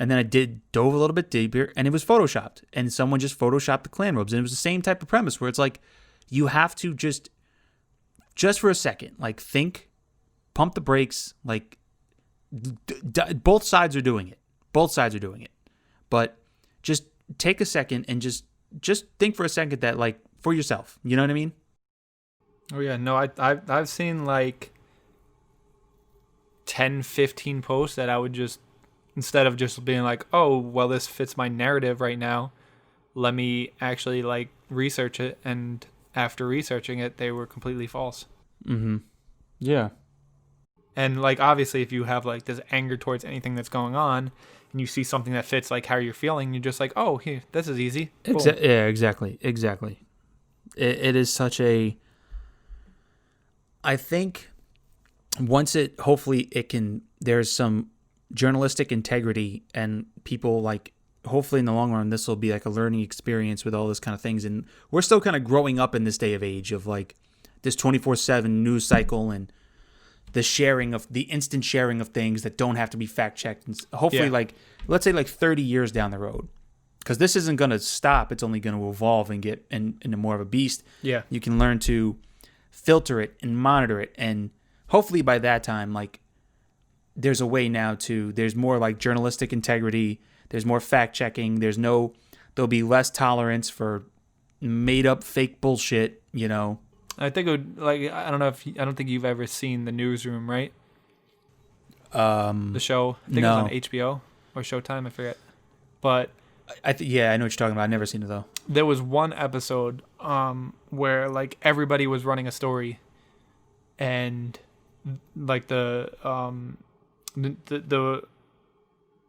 And then I dove a little bit deeper, and it was photoshopped. And someone just photoshopped the Klan robes. And it was the same type of premise where it's like, you have to just for a second, like, think, pump the brakes. Like, both sides are doing it. Both sides are doing it. But just take a second and just think for a second that, like, for yourself. You know what I mean? Oh, yeah. No, I've seen, like, 10, 15 posts that I would just, instead of just being like, oh, well, this fits my narrative right now, let me actually, like, research it. And after researching it, they were completely false. Yeah. And, like, obviously, if you have, like, this anger towards anything that's going on, and you see something that fits, like, how you're feeling, you're just like, oh, here, this is easy. Cool. Yeah, exactly. It is such a, I think once hopefully it can, there's some journalistic integrity, and people, like, hopefully in the long run, this will be like a learning experience with all this kind of things. And we're still kind of growing up in this day of age of, like, this 24/7 news cycle and the instant sharing of things that don't have to be fact checked. And hopefully, like, let's say like 30 years down the road, because this isn't going to stop. It's only going to evolve and get into more of a beast. Yeah. You can learn to filter it and monitor it. And hopefully by that time, like, there's a way now there's more like journalistic integrity. There's more fact checking. There'll be less tolerance for made up fake bullshit, you know. I think it would, like, I don't think you've ever seen The Newsroom, right? The show. I think no. It was on HBO or Showtime, I forget. But I know what you're talking about. I've never seen it though. There was one episode where, like, everybody was running a story, and, like, the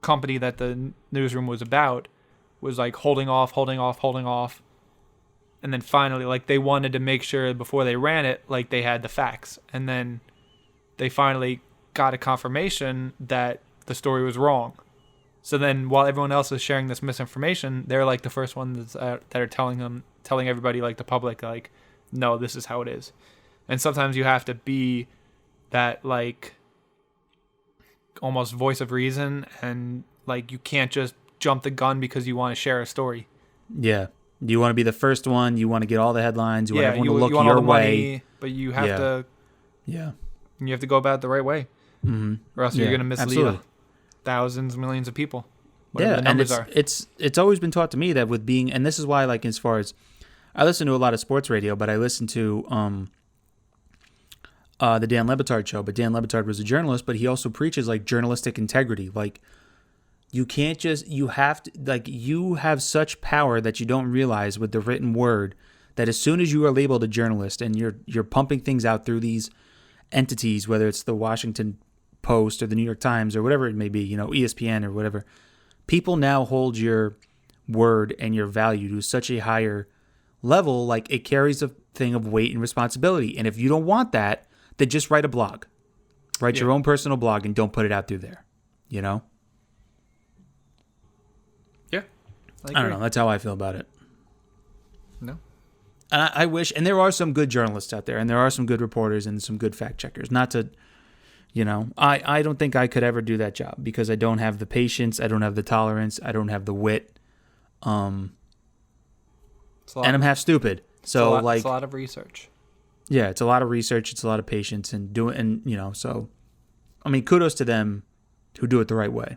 company that the newsroom was about was, like, holding off, and then finally, like, they wanted to make sure before they ran it, like, they had the facts, and then they finally got a confirmation that the story was wrong. So then, while everyone else is sharing this misinformation, they're, like, the first ones that are telling everybody, like, the public, like, no, this is how it is. And sometimes you have to be that, like, almost voice of reason, and, like, you can't just jump the gun because you want to share a story. Yeah. You want to be the first one. You want to get all the headlines. You want everyone to look you want your all the way. Money, but you have to. Yeah. You have to go about it the right way, or else you're going to mislead thousands, millions of people. Whatever the numbers are. It's always been taught to me that with being, and this is why, like, as far as I listen to a lot of sports radio, but I listen to the Dan Le Batard show. But Dan Le Batard was a journalist, but he also preaches, like, journalistic integrity. Like, you can't just, you have to, like, you have such power that you don't realize with the written word, that as soon as you are labeled a journalist and you're pumping things out through these entities, whether it's the Washington Post or the New York Times or whatever it may be, you know, ESPN or whatever, people now hold your word and your value to such a higher level. Like, it carries a thing of weight and responsibility. And if you don't want that, then just write a blog. Write your own personal blog and don't put it out through there, you know? Yeah. I don't know. That's how I feel about it. No. And I wish, and there are some good journalists out there, and there are some good reporters and some good fact checkers. Not to, you know, I don't think I could ever do that job because I don't have the patience, I don't have the tolerance, I don't have the wit, and I'm half stupid. So, it's a lot of research. Yeah, it's a lot of research, it's a lot of patience, and so I mean, kudos to them who do it the right way,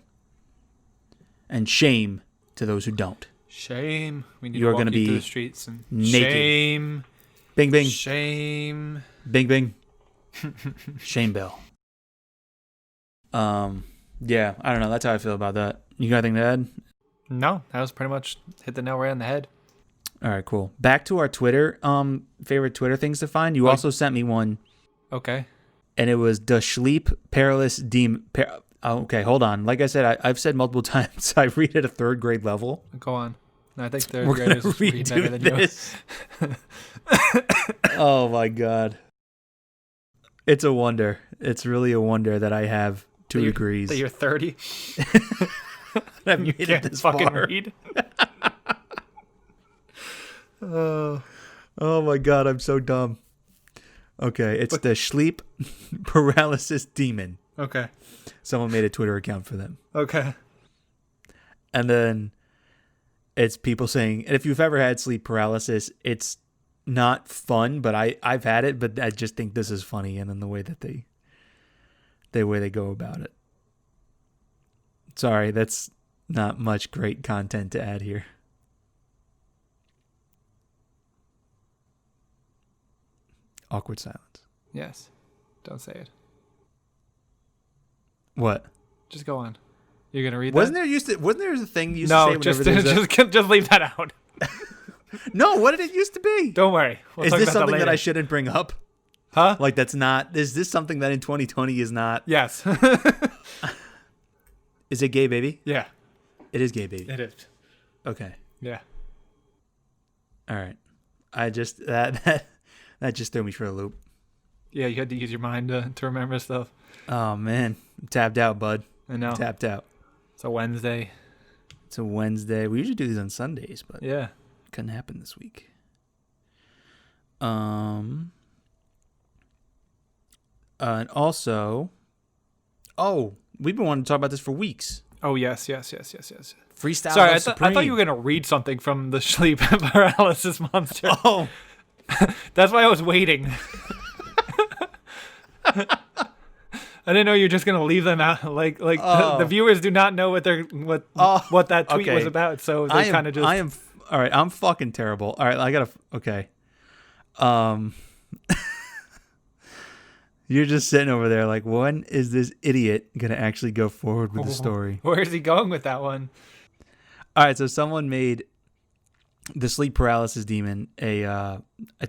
and shame to those who don't. Shame. We need You're to walk gonna you through be the streets and naked. shame. Bing bing. Shame. Bing bing. Shame bell. Yeah, I don't know. That's how I feel about that. You got anything to add? No, that was pretty much hit the nail right on the head. All right, cool. Back to our Twitter, favorite Twitter things to find. You also sent me one. Okay. And it was the Sleep Perilous Demon. Okay, hold on. Like I said, I've said multiple times, I read at a third grade level. Go on. I think third We're graders gonna read better than this. Oh my god. It's a wonder. It's really a wonder that I have 2 degrees. That you're 30. I've made You it can't this fucking far. read. Oh my god, I'm so dumb. Okay, it's the Sleep Paralysis Demon. Okay. Someone made a Twitter account for them. Okay. And then it's people saying, and if you've ever had sleep paralysis, it's not fun, but I've had it, but I just think this is funny, and then the way that they go about it. Sorry, that's not much great content to add here. Awkward silence. Yes. Don't say it. What? Just go on. You're gonna read Wasn't that? there a thing you used to say No, whenever just leave that out. No, what did it used to be? Don't worry. We'll Is talk this about something that I later. shouldn't bring up? Huh? Like is this something that in 2020 is not? Yes. Is it gay baby? Yeah. It is gay baby. It is. Okay. Yeah. All right. I just that just threw me for a loop. Yeah, you had to use your mind to remember stuff. Oh man, I'm tapped out, bud. I know. Tapped out. It's a Wednesday. It's a Wednesday. We usually do these on Sundays, but Yeah. couldn't happen this week. And also, we've been wanting to talk about this for weeks. Oh, yes. Freestyle Sorry, Love I Supreme. thought you were going to read something from the sleep paralysis monster. Oh, That's why I was waiting. I didn't know you were just going to leave them out. Like the viewers do not know what that tweet okay. was about, so they kind of just... I am all right. I'm fucking terrible. All right, I gotta. Okay. You're just sitting over there like, when is this idiot gonna actually go forward with the story? Where is he going with that one? All right, so someone made the sleep paralysis demon a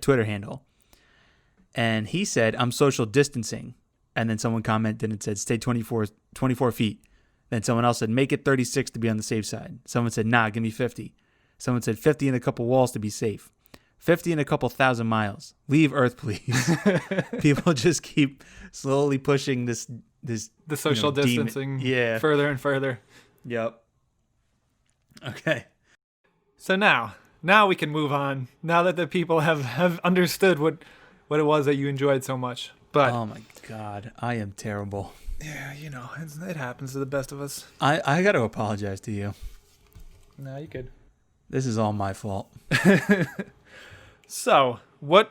Twitter handle, and he said, "I'm social distancing," and then someone commented and said, "Stay 24 feet." Then someone else said, "Make it 36 to be on the safe side." Someone said, "Nah, give me 50." Someone said, 50 and a couple walls to be safe. 50 and a couple thousand miles. Leave Earth, please. People just keep slowly pushing this The social distancing further and further. Yep. Okay. So now we can move on. Now that the people have understood what it was that you enjoyed so much. But oh my God, I am terrible. yeah, it happens to the best of us. I got to apologize to you. No, you could. This is all my fault. So what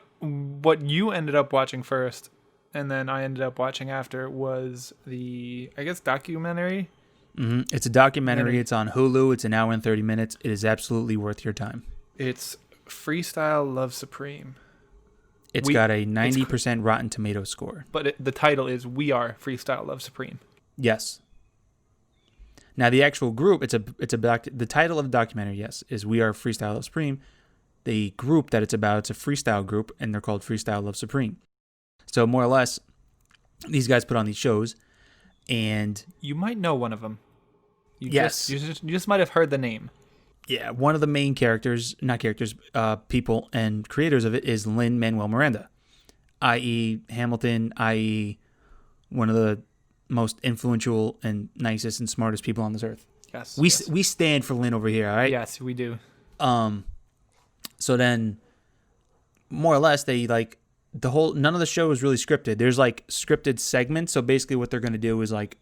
you ended up watching first, and then I ended up watching after, was the, I guess, documentary. Mm-hmm. It's a documentary. It's on Hulu. It's an hour and 30 minutes. It is absolutely worth your time. It's Freestyle Love Supreme. It's got a 90% Rotten Tomatoes score. But the title is We Are Freestyle Love Supreme. Yes. Now the actual group, the title of the documentary, yes, is We Are Freestyle Love Supreme. The group that it's about, it's a freestyle group, and they're called Freestyle Love Supreme. So more or less, these guys put on these shows, and you might know one of them. You yes, just might have heard the name. Yeah, one of the main people and creators of it is Lin-Manuel Miranda, i.e. Hamilton, i.e. one of the most influential and nicest and smartest people on this earth. Yes. We stand for Lin over here, all right? Yes, we do. So then, more or less, they none of the show is really scripted. There's like scripted segments. So basically, what they're going to do is like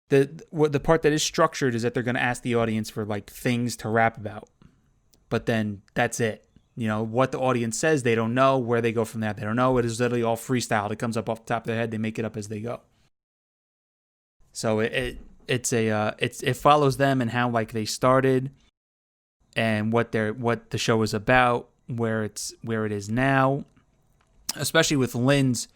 the part that is structured is that they're going to ask the audience for like things to rap about, but then that's it. You know, what the audience says, they don't know. Where they go from that, they don't know. It is literally all freestyle. It comes up off the top of their head. They make it up as they go. So it follows them and how like they started and what the show is about, where it is now, especially with Lynn's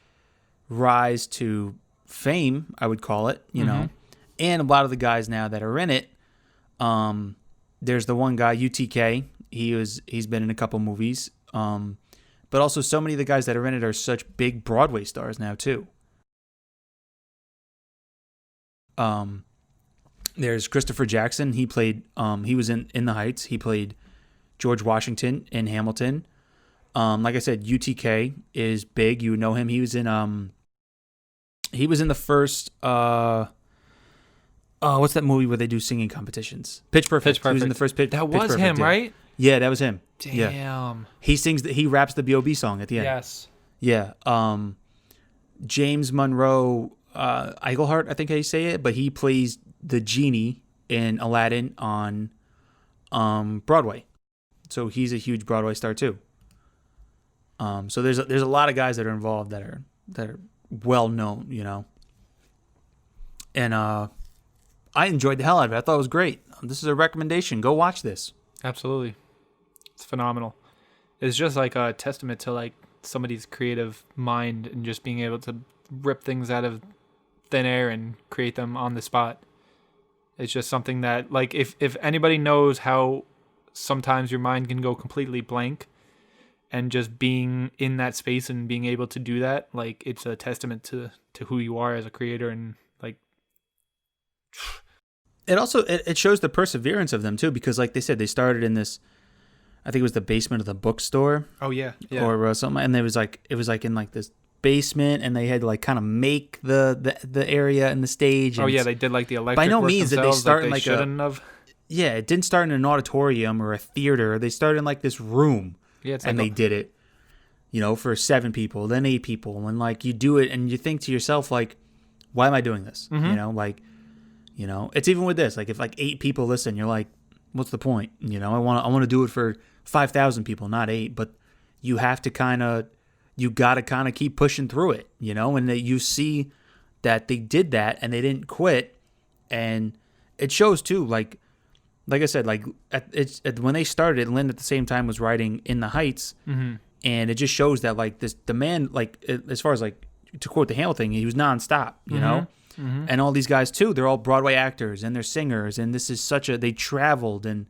rise to fame, I would call it, you know, and a lot of the guys now that are in it. There's the one guy, UTK. He's been in a couple movies. But also so many of the guys that are in it are such big Broadway stars now too. There's Christopher Jackson. He played he was in The Heights. He played George Washington in Hamilton. Like I said, UTK is big. You know him. He was in the first what's that movie where they do singing competitions? Pitch Perfect. He was in the first Pitch That Pitch was Perfect, him, yeah. right? Yeah, that was him. Damn. Yeah. He raps the B.O.B. song at the end. Yes. Yeah. James Monroe Eichelhart, I think how you say it, but he plays the genie in Aladdin on Broadway. So he's a huge Broadway star too. So there's a lot of guys that are involved that are well known, you know. And I enjoyed the hell out of it. I thought it was great. This is a recommendation. Go watch this. Absolutely. It's phenomenal. It's just like a testament to like somebody's creative mind and just being able to rip things out of thin air and create them on the spot. It's just something that like if anybody knows how sometimes your mind can go completely blank, and just being in that space and being able to do that, like it's a testament to who you are as a creator. And like it also it shows the perseverance of them too, because like they said, they started in this, I think it was the basement of the bookstore. Oh yeah. Or something, and it was like in like this basement, and they had to like kind of make the area and the stage. And they did like the electric. By no work means did they start like in like Yeah, it didn't start in an auditorium or a theater. They started in like this room. Yeah, it's and like they did it, you know, for 7 people, then 8 people, and like you do it, and you think to yourself like, why am I doing this? You know, like, you know, it's even with this. Like if like 8 people listen, you're like, what's the point? You know, I want to do it for 5,000 people, not 8. But you have to you got to kind of keep pushing through it, you know, and that you see that they did that and they didn't quit, and it shows too. Like I said, like when they started, Lynn at the same time was writing In the Heights, and it just shows that like the man, like as far as like to quote the Hamilton thing, he was nonstop, you know, and all these guys too, they're all Broadway actors and they're singers, and this is they traveled and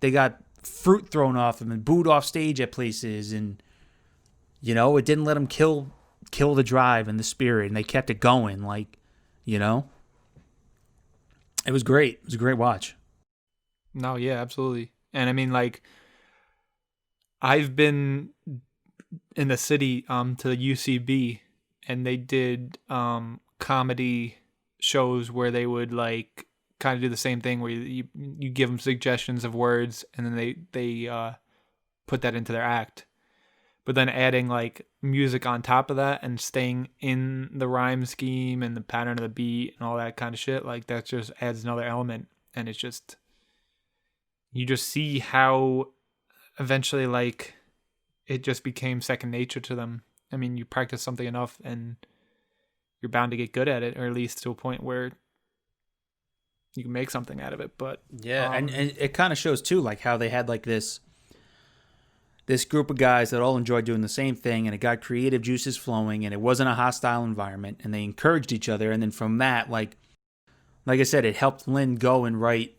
they got fruit thrown off them and booed off stage at places, and you know it didn't let them kill the drive and the spirit, and they kept it going, like, you know, it was great. It was a great watch. No, yeah, absolutely. And I mean, like, I've been in the city to the UCB, and they did comedy shows where they would like kind of do the same thing, where you give them suggestions of words, and then they put that into their act. But then adding like music on top of that and staying in the rhyme scheme and the pattern of the beat and all that kind of shit, like that just adds another element, and it's just. You just see how eventually, like, it just became second nature to them. I mean, you practice something enough and you're bound to get good at it, or at least to a point where you can make something out of it. But yeah, and it kind of shows too, like how they had like this group of guys that all enjoyed doing the same thing, and it got creative juices flowing, and it wasn't a hostile environment, and they encouraged each other. And then from that, like I said, it helped Lynn go and write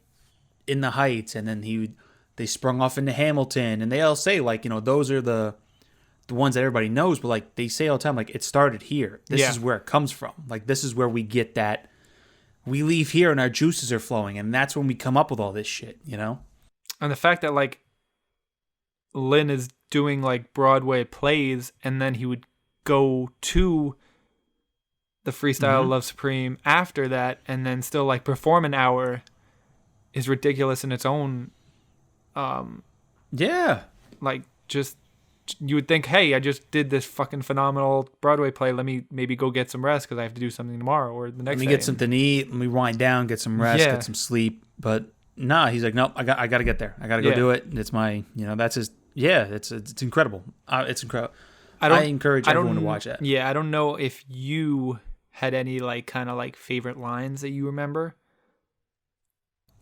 In the Heights, and then they sprung off into Hamilton, and they all say like, you know, those are the ones that everybody knows, but like they say all the time, like it started here. This is where it comes from. Like this is where we get that. We leave here and our juices are flowing, and that's when we come up with all this shit, you know. And the fact that like Lynn is doing like Broadway plays, and then he would go to the Freestyle Love Supreme after that, and then still like perform an hour. Is ridiculous in its own. Like just you would think, hey, I just did this fucking phenomenal Broadway play. Let me maybe go get some rest because I have to do something tomorrow or the next day. Let me get something to eat. Let me wind down, get some rest, get some sleep. But nah, he's like, nope, I got to get there. I got to go do it. It's my, you know, that's his Yeah, it's incredible. It's incredible. I I don't. encourage I don't. everyone to watch that. Yeah, I don't know if you had any like kind of like favorite lines that you remember,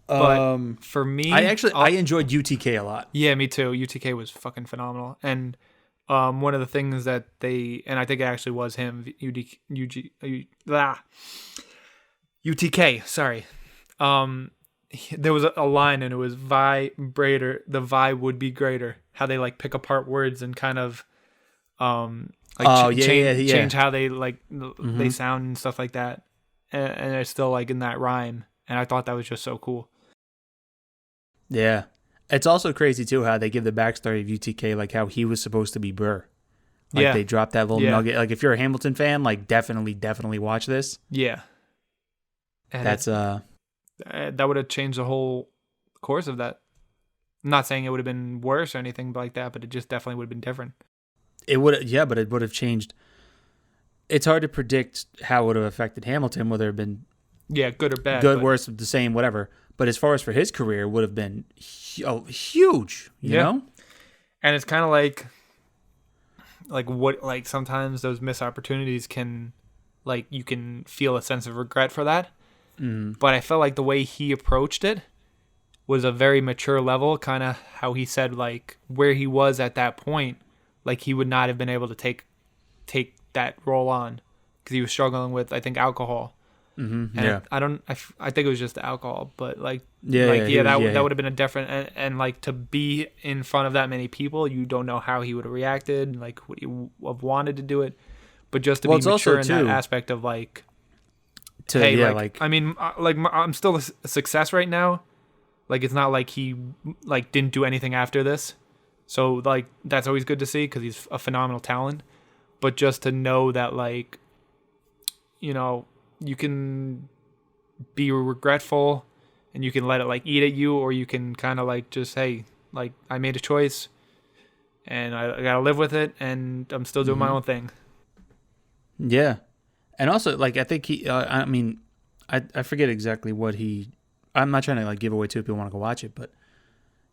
but for me, I enjoyed UTK a lot. yeah, me too. UTK was fucking phenomenal, and one of the things that and I think it actually was him, UTK. Sorry, there was a line and it was vibrator. The vi would be greater. How they like pick apart words and kind of like change how they like they sound and stuff like that, and they're still like in that rhyme. And I thought that was just so cool. Yeah. It's also crazy too how they give the backstory of UTK, like how he was supposed to be Burr. Like they dropped that little nugget. Like if you're a Hamilton fan, like definitely watch this. Yeah. And that's that would have changed the whole course of that. I'm not saying it would have been worse or anything like that, but it just definitely would have been different. It would, yeah, but it would have changed. It's hard to predict how it would have affected Hamilton, whether it been good or bad, good, worse, the same, whatever. But as far as for his career, it would have been huge, you know? And it's kind of like sometimes those missed opportunities can, like, you can feel a sense of regret for that. But I felt like the way he approached it was a very mature level, kind of how he said, like, where he was at that point, like, he would not have been able to take that role on because he was struggling with, I think, alcohol. Mm-hmm. And I think it was just the alcohol, but that would have been a different, and like to be in front of that many people, you don't know how he would have reacted, like would he have wanted to do it, but just to be mature in that aspect of like, I mean, I'm still a success right now, like it's not like he like didn't do anything after this, so like that's always good to see because he's a phenomenal talent, but just to know that like, you know, you can be regretful and you can let it like eat at you, or you can kind of like just, hey, like I made a choice and I gotta live with it and I'm still doing my own thing. Yeah. And also like, I think I forget exactly what I'm not trying to like give away to if people want to go watch it, but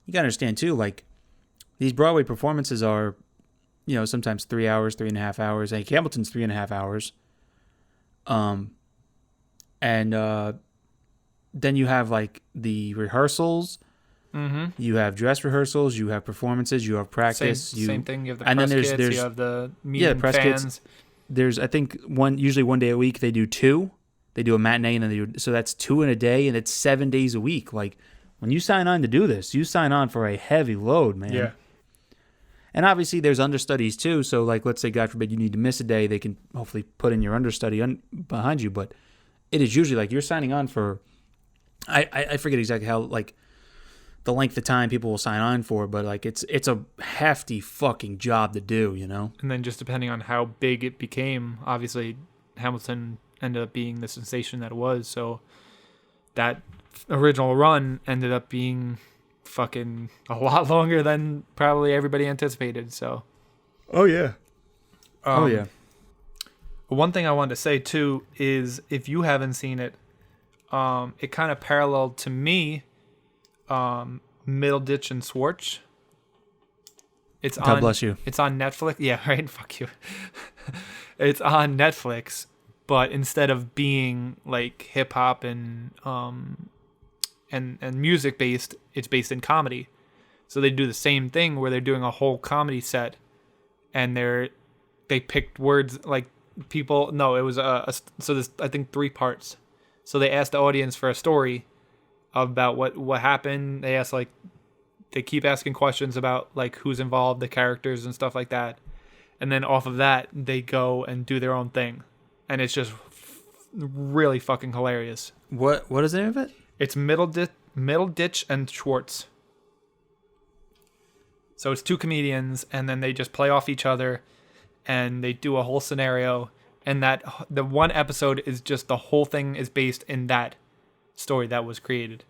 you gotta understand too, like these Broadway performances are, you know, sometimes 3 hours, 3.5 hours. Like Hamilton's 3.5 hours. And then you have like the rehearsals. You have dress rehearsals. You have performances. You have practice. Same thing. You have the press kits. You have the meeting press fans. Kits. There's I think usually one day a week they do two. They do a matinee and then so that's 2 in a day, and it's 7 days a week. Like when you sign on to do this, you sign on for a heavy load, man. Yeah. And obviously there's understudies too. So like let's say God forbid you need to miss a day, they can hopefully put in your understudy behind you, but it is usually like you're signing on for, I forget exactly how, like, the length of time people will sign on for, but, like, it's a hefty fucking job to do, you know? And then just depending on how big it became, obviously Hamilton ended up being the sensation that it was, so that original run ended up being fucking a lot longer than probably everybody anticipated, so. Oh, yeah. Yeah. One thing I wanted to say too is if you haven't seen it, it kind of paralleled to me, Middleditch and Schwartz. God bless you. It's on Netflix. Yeah, right. Fuck you. It's on Netflix, but instead of being like hip hop and music based, it's based in comedy. So they do the same thing where they're doing a whole comedy set, and they picked words like. People no it was so there's I think 3 parts, so they asked the audience for a story about what happened. They asked, like, they keep asking questions about like who's involved, the characters and stuff like that, and then off of that they go and do their own thing, and it's just really fucking hilarious. What is the name of it? It's Middleditch and Schwartz. So it's 2 comedians, and then they just play off each other. And they do a whole scenario, and that the one episode is just the whole thing is based in that story that was created.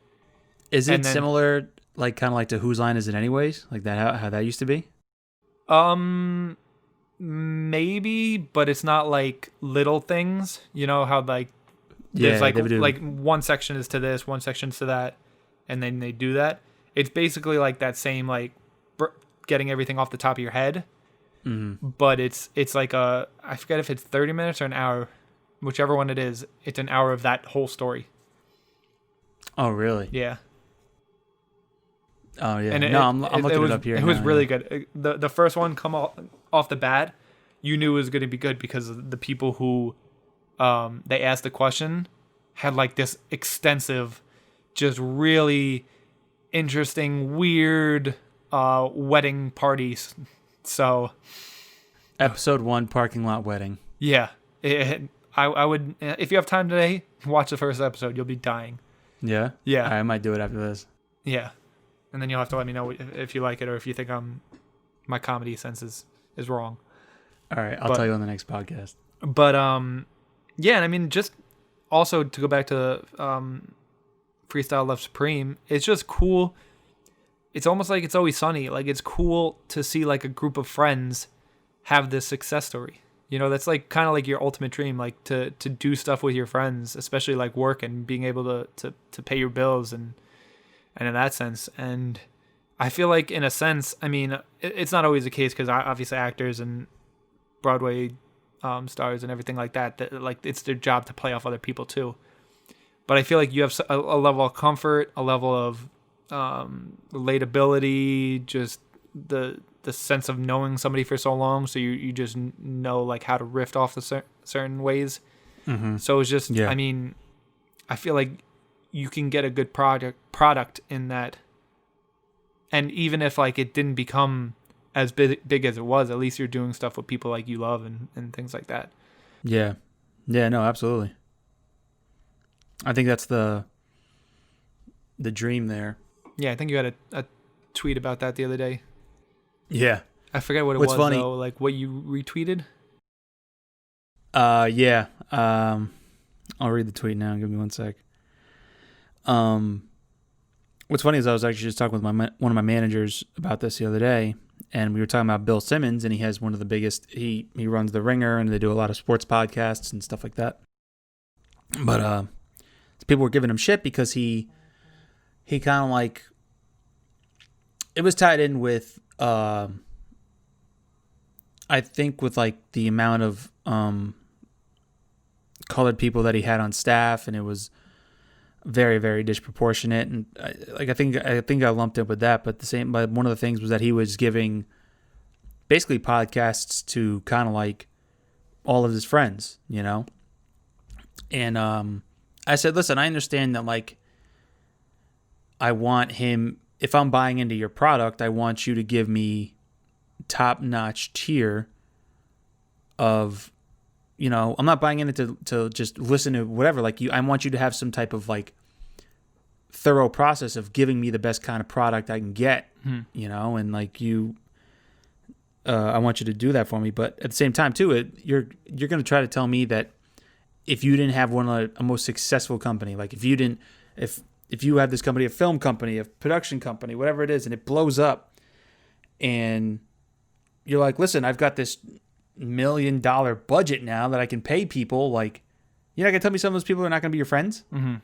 Is it similar, like kind of like to Whose Line Is It Anyways? Like that, how that used to be? Maybe, but it's not like little things. You know how like there's like one section is to this, one section is to that, and then they do that. It's basically like that same like getting everything off the top of your head. Mm-hmm. But it's like I forget if it's 30 minutes or an hour, whichever one it is. It's an hour of that whole story. Oh, really? Yeah. Oh, yeah. And I'm looking it up here. It was really good. The first one come off the bat, you knew it was going to be good because the people who they asked the question had like this extensive, just really interesting, weird wedding parties. So, Episode 1, parking lot wedding. yeah, I would, if you have time today, watch the first episode. You'll be dying. Yeah? Yeah. I might do it after this. Yeah. And then you'll have to let me know if you like it or if you think my comedy sense is wrong. All right. I'll tell you on the next podcast. But, yeah, and I mean, just also to go back to Freestyle Love Supreme, it's just cool. It's almost like It's Always Sunny. Like, it's cool to see, like, a group of friends have this success story. You know, that's, like, kind of like your ultimate dream, like, to do stuff with your friends, especially, like, work and being able to pay your bills and in that sense. And I feel like, in a sense, I mean, it's not always the case because obviously actors and Broadway stars and everything like that, like, it's their job to play off other people, too. But I feel like you have a level of comfort, a level of relatability, just the sense of knowing somebody for so long, so you just know like how to riff off the certain ways. Mm-hmm. So it's just, yeah. I mean, I feel like you can get a good product in that, and even if like it didn't become as big as it was, at least you're doing stuff with people like you love and things like that. Yeah, no, absolutely. I think that's the dream there. Yeah, I think you had a tweet about that the other day. Yeah. I forget what it What's was, funny, though. Like, what you retweeted? Yeah. I'll read the tweet now. Give me 1 sec. What's funny is I was actually just talking with one of my managers about this the other day, and we were talking about Bill Simmons, and he has one of the biggest, he runs The Ringer, and they do a lot of sports podcasts and stuff like that. But people were giving him shit because he kind of like, it was tied in with, I think with like the amount of colored people that he had on staff, and it was very, very disproportionate. And I think I lumped it with that. But one of the things was that he was giving basically podcasts to kind of like all of his friends, you know. And I said, listen, I understand that like I want him, if I'm buying into your product, I want you to give me top-notch tier of, you know, I'm not buying into to just listen to whatever. Like I want you to have some type of like thorough process of giving me the best kind of product I can get, you know, and like I want you to do that for me. But at the same time too, you're going to try to tell me that if you didn't have one of the most successful company, like if you have this company, a film company, a production company, whatever it is, and it blows up, and you're like, listen, I've got this $1 million budget now that I can pay people. Like, you're not gonna tell me some of those people are not gonna be your friends? Mm-hmm.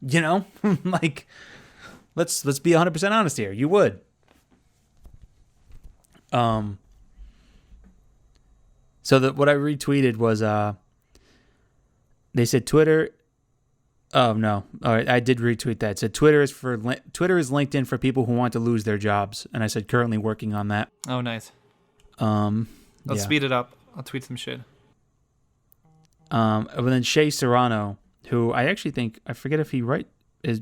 You know, like, let's be 100% honest here. You would. So what I retweeted was they said Twitter. Oh no! All right, I did retweet that. It said Twitter is LinkedIn for people who want to lose their jobs, and I said currently working on that. Oh, nice. Let's speed it up. I'll tweet some shit. And then Shay Serrano, who I actually think, I forget if he is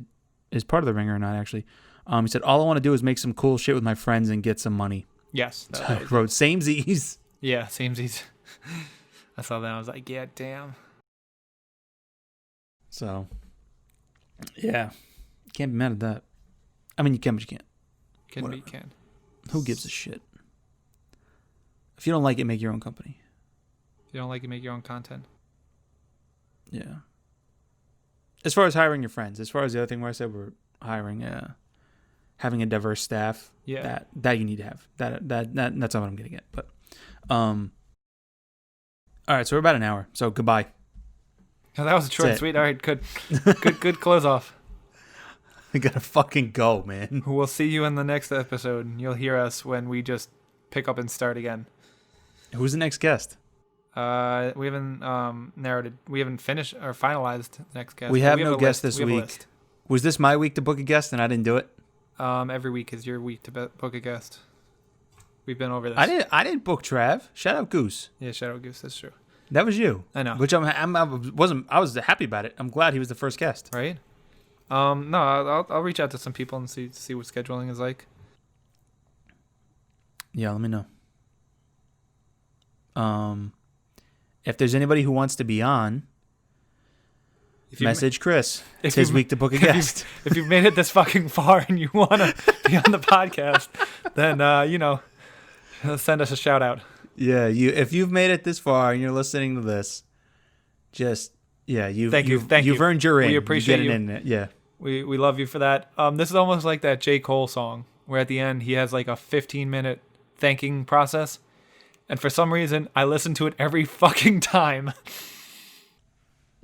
part of The Ringer or not. Actually, he said all I want to do is make some cool shit with my friends and get some money. Yes. So I wrote samesies. Yeah, samesies. I saw that. I was like, yeah, damn. So, yeah, can't be mad at that. I mean, you can, but you can't. Can be, you can. Who gives a shit? If you don't like it, make your own company. If you don't like it, make your own content. Yeah. As far as hiring your friends, as far as the other thing where I said we're hiring, having a diverse staff, yeah, that you need to have. That's not what I'm gonna get. But, all right, so we're about an hour. So goodbye. Oh, that was a short and sweet. All right, good close off. We gotta fucking go, man. We'll see you in the next episode. You'll hear us when we just pick up and start again. Who's the next guest? We haven't narrowed it. We haven't finished or finalized the next guest. We have a no guest list. this We have a week. list. Was this my week to book a guest and I didn't do it? Every week is your week to book a guest. We've been over this. I didn't book Trav. Shout out Goose. Yeah, Shadow Goose. That's true. That was you. I know. Which I was happy about it. I'm glad he was the first guest. Right? No, I'll reach out to some people and see what scheduling is like. Yeah, let me know. If there's anybody who wants to be on, message Chris. It's his week to book a guest. If you've made it this fucking far and you want to be on the podcast, then, send us a shout out. Yeah, if you've made it this far and you're listening to this, you've earned your in. We appreciate you. In it. Yeah. We love you for that. This is almost like that J. Cole song where at the end he has like a 15-minute thanking process. And for some reason, I listen to it every fucking time.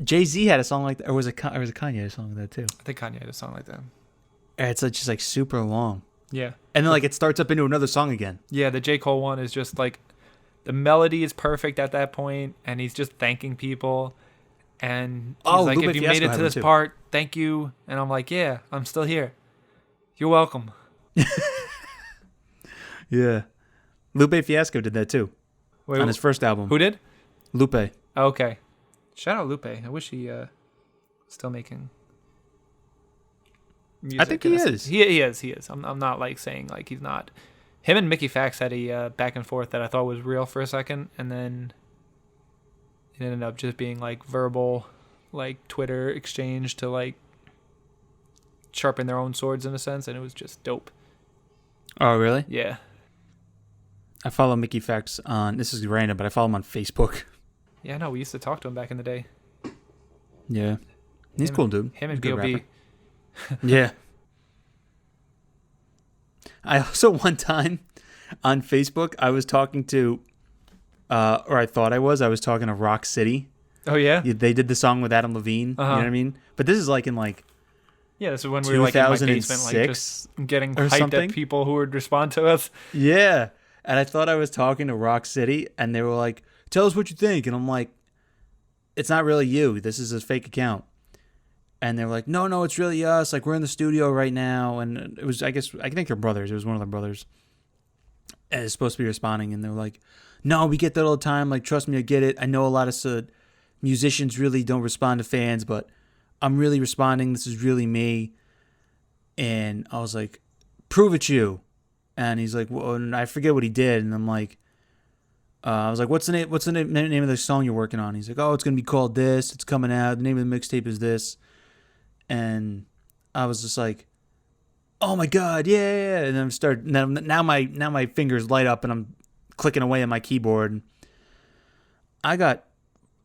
Jay-Z had a song like that, or was it Kanye song like that too? I think Kanye had a song like that. It's just like super long. Yeah. And then like it starts up into another song again. Yeah, the J. Cole one is just like the melody is perfect at that point, and he's just thanking people. And he's like, if you made it to this part, thank you. And I'm like, yeah, I'm still here. You're welcome. Yeah. Lupe Fiasco did that too. Wait, on his first album. Who did? Lupe. Okay. Shout out Lupe. I wish he still making music. I think he is. He is. I'm not like saying like he's not. Him and Mickey Fax had a back and forth that I thought was real for a second, and then it ended up just being like verbal, like Twitter exchange to like sharpen their own swords in a sense, and it was just dope. Oh, really? Yeah. I follow Mickey Fax on, this is random, but I follow him on Facebook. Yeah, no, we used to talk to him back in the day. Yeah. He's cool, dude. Him and He's a good B.O.B. Yeah. I also, one time on Facebook, I was talking to, or I thought I was talking to Rock City. Oh, yeah? They did the song with Adam Levine. Uh-huh. You know what I mean? But this is like in like, yeah, this is when we were like in my basement, like just getting hyped something? at people who would respond to us. Yeah. And I thought I was talking to Rock City, and they were like, tell us what you think. And I'm like, it's not really you. This is a fake account. And they were like, no, it's really us. Like, we're in the studio right now. And it was, I think they're brothers. It was one of their brothers. And it's supposed to be responding. And they were like, no, we get that all the time. Like, trust me, I get it. I know a lot of musicians really don't respond to fans, but I'm really responding. This is really me. And I was like, prove it you. And he's like, well, and I forget what he did. And I'm like, I was like, what's the name of the song you're working on? He's like, oh, it's going to be called this. It's coming out. The name of the mixtape is this. And I was just like, oh my God, yeah. And then now my fingers light up and I'm clicking away on my keyboard. I got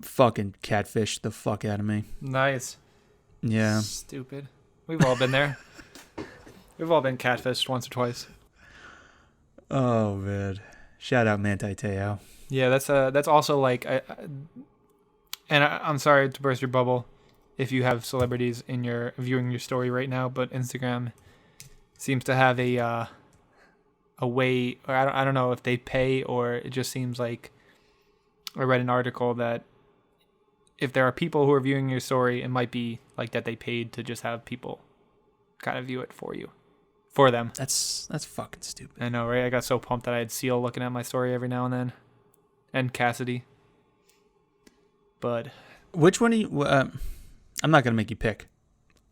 fucking catfished the fuck out of me. Nice. Yeah. Stupid. We've all been there. We've all been catfished once or twice. Oh man. Shout out Manti Te'o. Yeah, that's also like, I'm sorry to burst your bubble if you have celebrities in your viewing your story right now, but Instagram seems to have a way, or I don't know if they pay, or it just seems like I read an article that if there are people who are viewing your story, it might be like that they paid to just have people kind of view it for them. That's fucking stupid. I know, right? I got so pumped that I had Seal looking at my story every now and then, and Cassidy. But which one do you? I'm not gonna make you pick.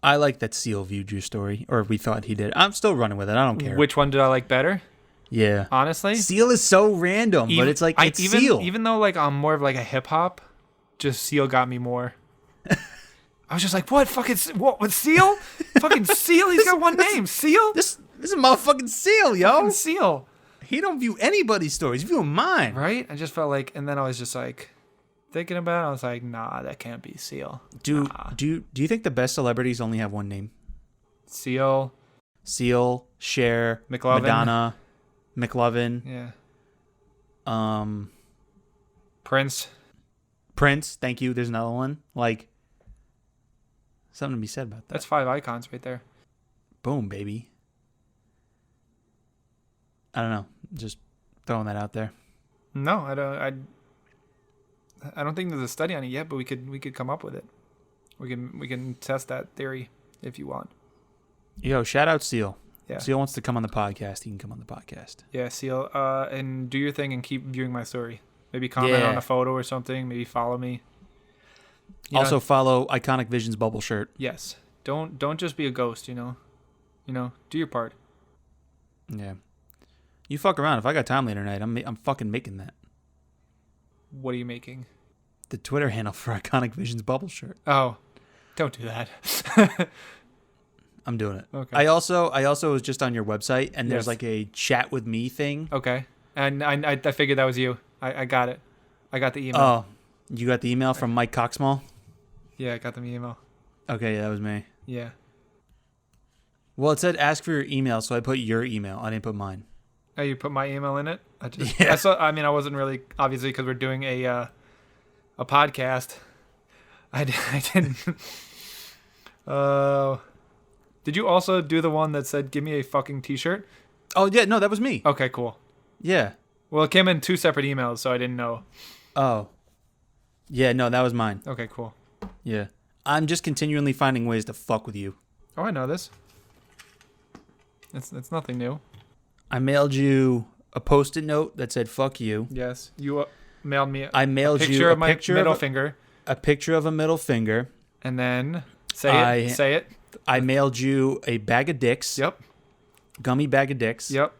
I like that Seal viewed your story, or we thought he did. I'm still running with it. I don't care. Which one did I like better? Yeah, honestly, Seal is so random, but it's like it's Seal. Even though like I'm more of like a hip hop, just Seal got me more. I was just like, what fucking what with Seal? Fucking Seal. He's got one name, Seal. This is motherfucking Seal, yo. Fucking Seal. He don't view anybody's stories. He's viewing mine. Right? I just felt like, and then I was just like thinking about it. I was like, nah, that can't be Seal. Do you think the best celebrities only have one name? Seal, Cher, McLovin. Madonna, McLovin. Yeah. Prince. Thank you. There's another one. Like, something to be said about that. That's 5 icons right there. Boom, baby. I don't know. Just throwing that out there. No, I don't. I don't think there's a study on it yet, but we could come up with it. We can test that theory if you want. Yo, shout out Seal. Yeah. Seal wants to come on the podcast. He can come on the podcast. Yeah, Seal. And do your thing and keep viewing my story. Maybe comment on a photo or something. Maybe follow me. Also follow Iconic Visions Bubble Shirt. Yes. Don't just be a ghost. You know, do your part. Yeah. You fuck around. If I got time later tonight, I'm fucking making that. What are you making? The Twitter handle for Iconic Visions Bubble Shirt. Oh, don't do that. I'm doing it. Okay. I also was just on your website, and there's Yes. like a chat with me thing. Okay. And I figured that was you. I got it. I got the email. Oh, you got the email from Mike Coxmall? Yeah, I got the email. Okay, that was me. Yeah. Well, it said ask for your email, so I put your email. I didn't put mine. Oh, you put my email in it? Yeah. I wasn't really, obviously, because we're doing a podcast. I didn't. Did you also do the one that said, give me a fucking t-shirt? Oh, yeah, no, that was me. Okay, cool. Yeah. Well, it came in 2 separate emails, so I didn't know. Oh. Yeah, no, that was mine. Okay, cool. Yeah. I'm just continually finding ways to fuck with you. Oh, I know this. It's nothing new. I mailed you a Post-it note that said "fuck you." Yes, you mailed me. I mailed a picture you of my middle finger, a picture of a middle finger. and then say it. I mailed you a bag of dicks. Yep. Gummy bag of dicks. Yep.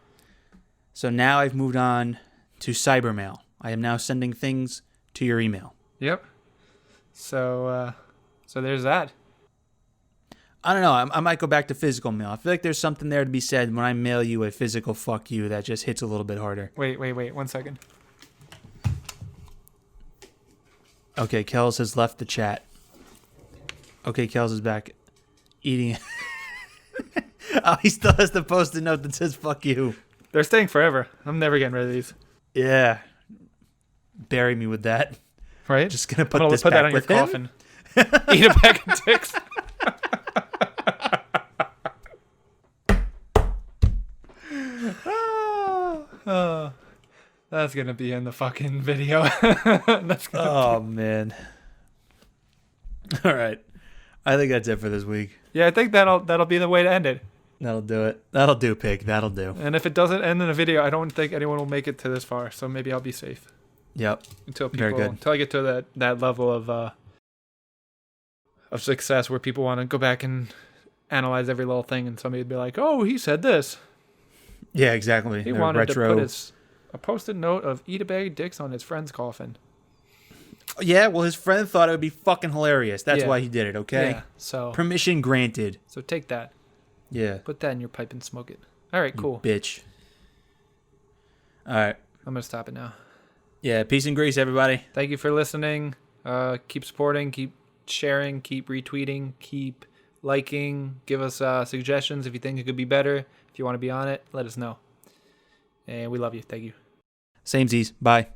So now I've moved on to cybermail. I am now sending things to your email. Yep. So there's that. I don't know. I might go back to physical mail. I feel like there's something there to be said when I mail you a physical fuck you that just hits a little bit harder. Wait. 1 second. Okay, Kels has left the chat. Okay, Kels is back eating. Oh, he still has the Post-it note that says "fuck you." They're staying forever. I'm never getting rid of these. Yeah. Bury me with that. Right? Just gonna I'm gonna this put back that on your with him. coffin. Eat a bag of dicks. Oh, that's gonna be in the fucking video. Oh man. All right. I think that's it for this week. Yeah, I think that'll be the way to end it. That'll do it. That'll do, pig. That'll do. And if it doesn't end in a video, I don't think anyone will make it to this far. So maybe I'll be safe Yep. until Very good. until I get to that level of success where people want to go back and analyze every little thing, and somebody would be like, "Oh, he said this. Yeah, exactly. He They're wanted retro. to put a Post-it note of eat a bag of dicks on his friend's coffin." Yeah, well, his friend thought it would be fucking hilarious. That's Yeah. why he did it, okay? Yeah. So Permission granted. take that. Yeah. Put that in your pipe and smoke it. All right, cool. Bitch. All right. I'm gonna stop it now. Yeah, peace and grace, everybody. Thank you for listening. Keep supporting, keep sharing, keep retweeting, keep liking. Give us suggestions if you think it could be better. If you want to be on it, let us know. And we love you. Thank you. Samesies. Bye.